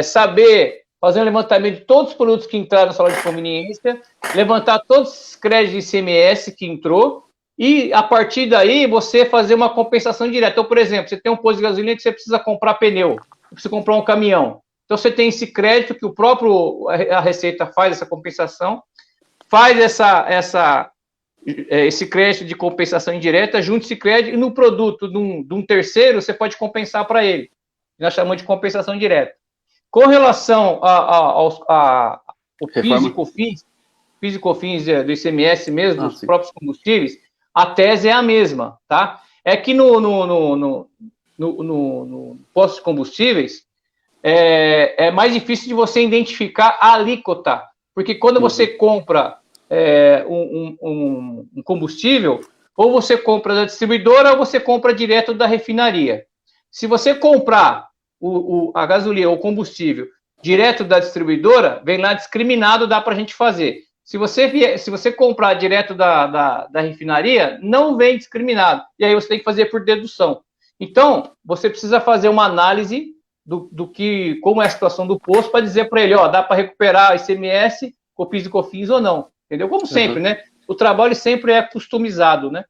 saber fazer um levantamento de todos os produtos que entraram na loja de conveniência, levantar todos os créditos de ICMS que entrou, e a partir daí você fazer uma compensação direta. Então, por exemplo, você tem um posto de gasolina que você precisa comprar pneu, precisa comprar um caminhão. Então, você tem esse crédito que a Receita faz essa compensação, faz esse crédito de compensação indireta, junta esse crédito, e no produto de um terceiro, você pode compensar para ele. Nós chamamos de compensação direta. Com relação ao PIS e COFINS do ICMS mesmo, dos próprios combustíveis, a tese é a mesma, tá? É que no posto de combustíveis é mais difícil de você identificar a alíquota, porque quando você compra um combustível, ou você compra da distribuidora ou você compra direto da refinaria. Se você comprar a gasolina ou combustível direto da distribuidora, vem lá discriminado, dá para a gente fazer. Se você comprar direto da refinaria, não vem discriminado. E aí você tem que fazer por dedução. Então, você precisa fazer uma análise como é a situação do posto para dizer para ele, dá para recuperar ICMS, PIS e COFINS ou não. Entendeu? Como sempre, né? O trabalho sempre é customizado, né?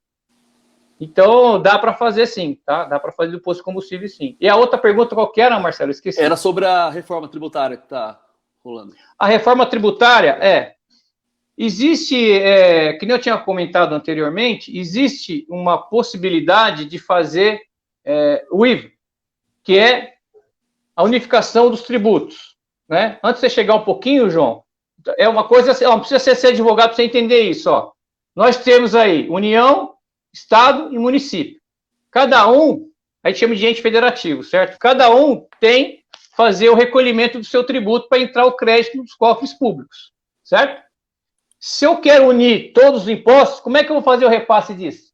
Então, dá para fazer sim, tá? Dá para fazer do posto de combustível sim. E a outra pergunta qual que era, Marcelo? Esqueci. Era sobre a reforma tributária que está rolando. A reforma tributária, existe, que nem eu tinha comentado anteriormente, existe uma possibilidade de fazer o IVA, que é a unificação dos tributos, né? Antes de você chegar um pouquinho, João, é uma coisa assim, não precisa ser advogado para você entender isso, ó. Nós temos aí União, Estado e município. Cada um, a gente chama de ente federativo, certo? Cada um tem fazer o recolhimento do seu tributo para entrar o crédito nos cofres públicos, certo? Se eu quero unir todos os impostos, como é que eu vou fazer o repasse disso?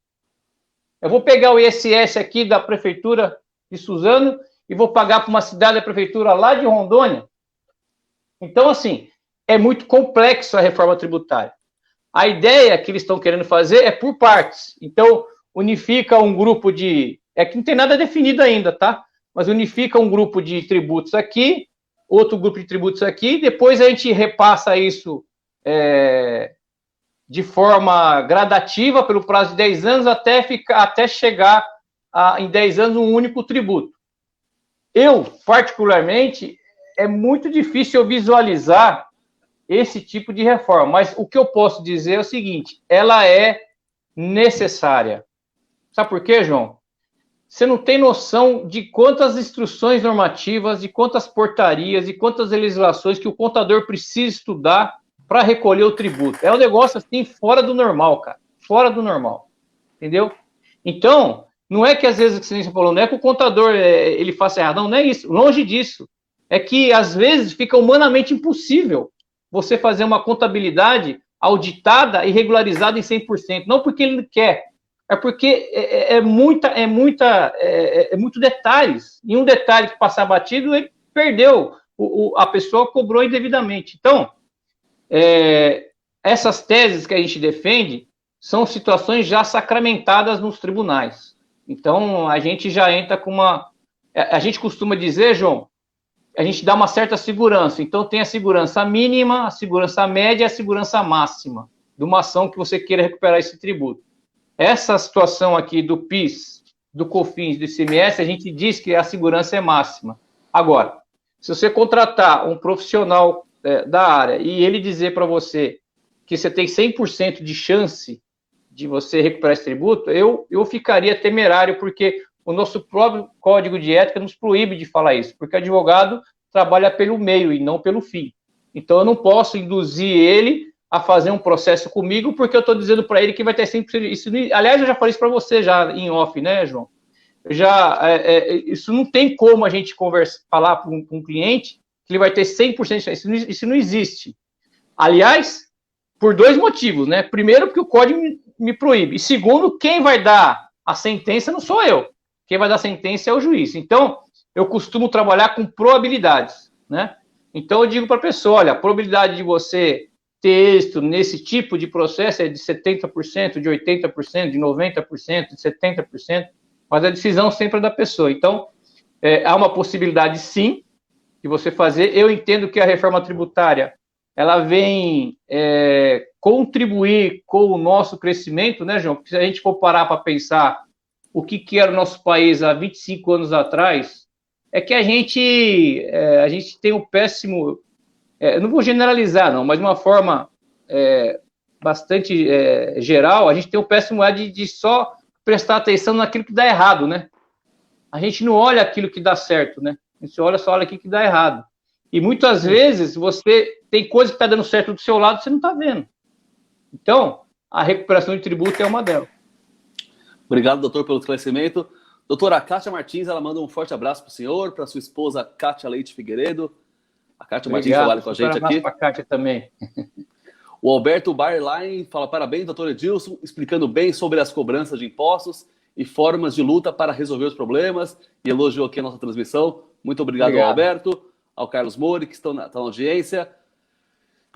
Eu vou pegar o ISS aqui da prefeitura de Suzano e vou pagar para uma cidade da prefeitura lá de Rondônia. Então, assim, é muito complexo a reforma tributária. A ideia que eles estão querendo fazer é por partes. Então, unifica um grupo que não tem nada definido ainda, tá? Mas unifica um grupo de tributos aqui, outro grupo de tributos aqui, depois a gente repassa isso de forma gradativa pelo prazo de 10 anos até chegar em 10 anos um único tributo. Eu, particularmente, é muito difícil eu visualizar esse tipo de reforma, mas o que eu posso dizer é o seguinte, ela é necessária. Sabe por quê, João? você não tem noção de quantas instruções normativas, de quantas portarias, de quantas legislações que o contador precisa estudar para recolher o tributo. É um negócio assim fora do normal, cara. Fora do normal. Entendeu? Então, não é que às vezes, que você falou, não é que o contador ele faça errado. Não é isso. Longe disso. É que às vezes fica humanamente impossível você fazer uma contabilidade auditada e regularizada em 100%. Não porque ele quer, é porque é muito detalhes. E um detalhe que passar batido, ele perdeu. A pessoa cobrou indevidamente. Então, essas teses que a gente defende são situações já sacramentadas nos tribunais. Então, a gente já entra com uma... A gente costuma dizer, João, a gente dá uma certa segurança. Então, tem a segurança mínima, a segurança média e a segurança máxima de uma ação que você queira recuperar esse tributo. Essa situação aqui do PIS, do COFINS, do ICMS, a gente diz que a segurança é máxima. Agora, se você contratar um profissional da área e ele dizer para você que você tem 100% de chance de você recuperar esse tributo, eu ficaria temerário, porque o nosso próprio Código de Ética nos proíbe de falar isso, porque advogado trabalha pelo meio e não pelo fim. Então, eu não posso induzir ele a fazer um processo comigo, porque eu estou dizendo para ele que vai ter 100%. Isso, aliás, eu já falei isso para você já em off, né, João? Isso não tem como a gente falar para um cliente que ele vai ter 100%. Isso não existe. Aliás, por dois motivos, né? Primeiro, porque o código me proíbe. E segundo, quem vai dar a sentença não sou eu. Quem vai dar a sentença é o juiz. Então, eu costumo trabalhar com probabilidades, né? Então, eu digo para a pessoa, olha, a probabilidade de você ter êxito nesse tipo de processo é de 70%, de 80%, de 90%, de 70%, mas a decisão sempre é da pessoa. Então, há uma possibilidade, sim, de você fazer. Eu entendo que a reforma tributária, ela vem contribuir com o nosso crescimento, né, João? Porque se a gente for parar para pensar o que era o nosso país há 25 anos atrás, é que a gente tem um péssimo... não vou generalizar, não, mas de uma forma bastante geral, a gente tem um péssimo ar de só prestar atenção naquilo que dá errado, né? A gente não olha aquilo que dá certo, né? A gente só olha aquilo que dá errado. E muitas vezes você tem coisa que está dando certo do seu lado, você não está vendo. Então, a recuperação de tributo é uma delas. Obrigado, doutor, pelo esclarecimento. Doutora Kátia Martins, ela manda um forte abraço para o senhor, para sua esposa Kátia Leite Figueiredo. A Kátia Martins trabalha com a gente aqui. Para a Kátia também. O Alberto Barline fala: parabéns, doutor Edilson, explicando bem sobre as cobranças de impostos e formas de luta para resolver os problemas, e elogiou aqui a nossa transmissão. Muito obrigado. Ao Alberto, ao Carlos Mori, que estão na audiência.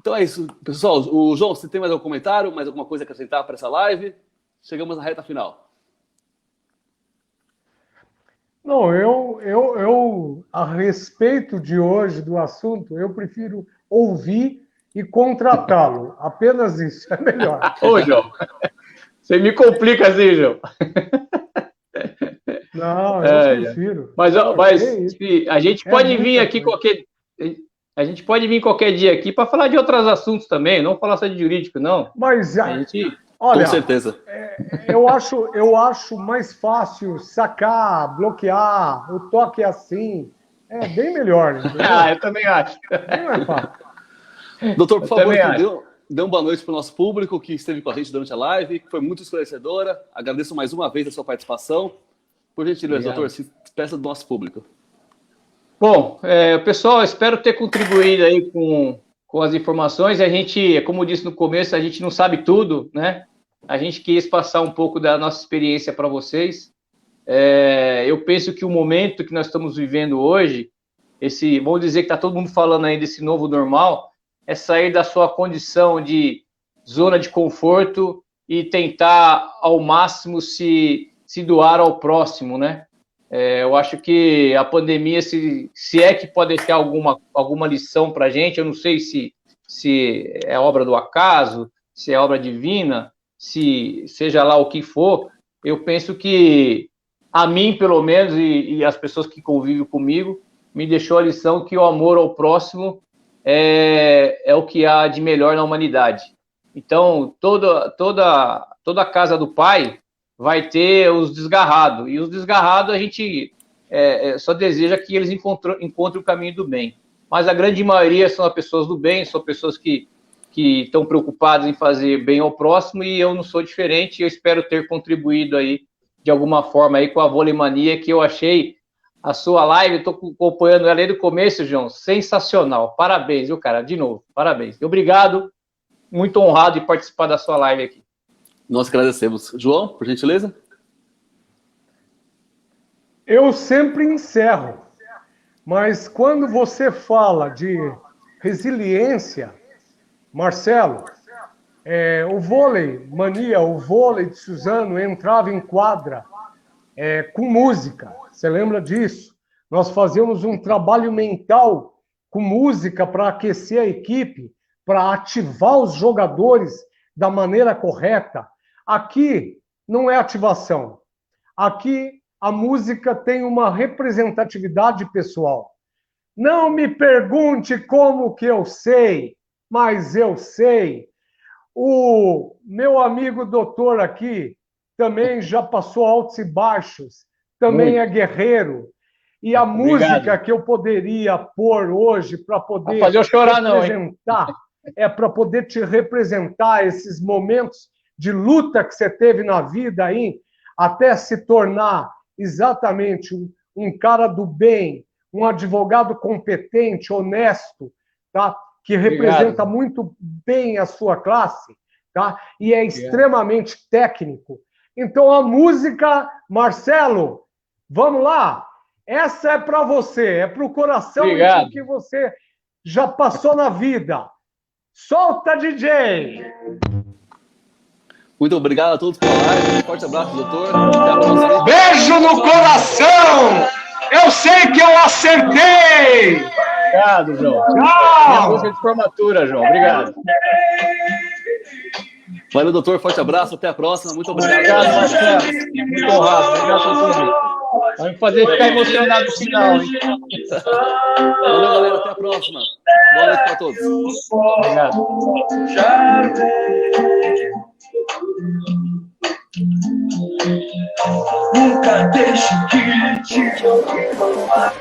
Então é isso, pessoal. O João, você tem mais algum comentário, mais alguma coisa a acrescentar para essa live? Chegamos na reta final. Não, eu a respeito de hoje, do assunto, eu prefiro ouvir e contratá-lo. Apenas isso, é melhor. Ô, João, você me complica assim, João. Não, eu prefiro. Mas a gente pode vir aqui a gente pode vir qualquer dia aqui para falar de outros assuntos também, não falar só de jurídico, não. Mas a gente... Olha, com certeza. Eu acho mais fácil sacar, bloquear, o toque assim. É bem melhor. Eu também acho. Bem mais fácil. Doutor, por favor, dê uma boa noite para o nosso público que esteve com a gente durante a live, que foi muito esclarecedora. Agradeço mais uma vez a sua participação. Por gentileza, doutor, se despeça do nosso público. Bom, pessoal, espero ter contribuído aí com as informações. A gente, como eu disse no começo, a gente não sabe tudo, né? A gente quis passar um pouco da nossa experiência para vocês. Eu penso que o momento que nós estamos vivendo hoje, vamos dizer que está todo mundo falando aí desse novo normal, é sair da sua condição de zona de conforto e tentar ao máximo se doar ao próximo, né? Eu acho que a pandemia, se é que pode deixar alguma lição para a gente, eu não sei se é obra do acaso, se é obra divina, se seja lá o que for, eu penso que a mim, pelo menos, e as pessoas que convivem comigo, me deixou a lição que o amor ao próximo é o que há de melhor na humanidade. Então, toda a casa do Pai, vai ter os desgarrados. E os desgarrados a gente só deseja que eles encontrem o caminho do bem. Mas a grande maioria são pessoas do bem, são pessoas que estão preocupadas em fazer bem ao próximo, e eu não sou diferente. Eu espero ter contribuído aí de alguma forma aí com a Vôlei Mania, que eu achei a sua live, estou acompanhando ela desde o começo, João, sensacional. Parabéns, viu, cara? De novo, parabéns. Obrigado, muito honrado de participar da sua live aqui. Nós agradecemos. João, por gentileza? Eu sempre encerro, mas quando você fala de resiliência, Marcelo, o Vôlei Mania, o vôlei de Suzano entrava em quadra com música. Você lembra disso? Nós fazíamos um trabalho mental com música para aquecer a equipe, para ativar os jogadores da maneira correta. Aqui não é ativação. Aqui a música tem uma representatividade pessoal. Não me pergunte como que eu sei, mas eu sei. O meu amigo doutor aqui também já passou altos e baixos, também é guerreiro. E a música que eu poderia pôr hoje para poder fazer eu chorar, representar, para poder te representar esses momentos de luta que você teve na vida aí, até se tornar exatamente um cara do bem, um advogado competente, honesto, tá? Que representa muito bem a sua classe, tá? E é extremamente técnico. Então, a música, Marcelo, vamos lá. Essa é para você, é para o coração do que você já passou na vida. Solta, DJ! Muito obrigado a todos pela live. Um forte abraço, doutor. Até a próxima. Beijo no coração! Eu sei que eu acertei! Obrigado, João. Tchau! Minha música de formatura, João. Obrigado. Valeu, doutor. Forte abraço. Até a próxima. Muito obrigado. Obrigado, Marcelo. Muito honrado. Obrigado pelo convite. Vai me fazer ficar emocionado no final, hein? Valeu, galera. Até a próxima. Boa noite para todos. Obrigado. Nunca deixe que te ouvir falar.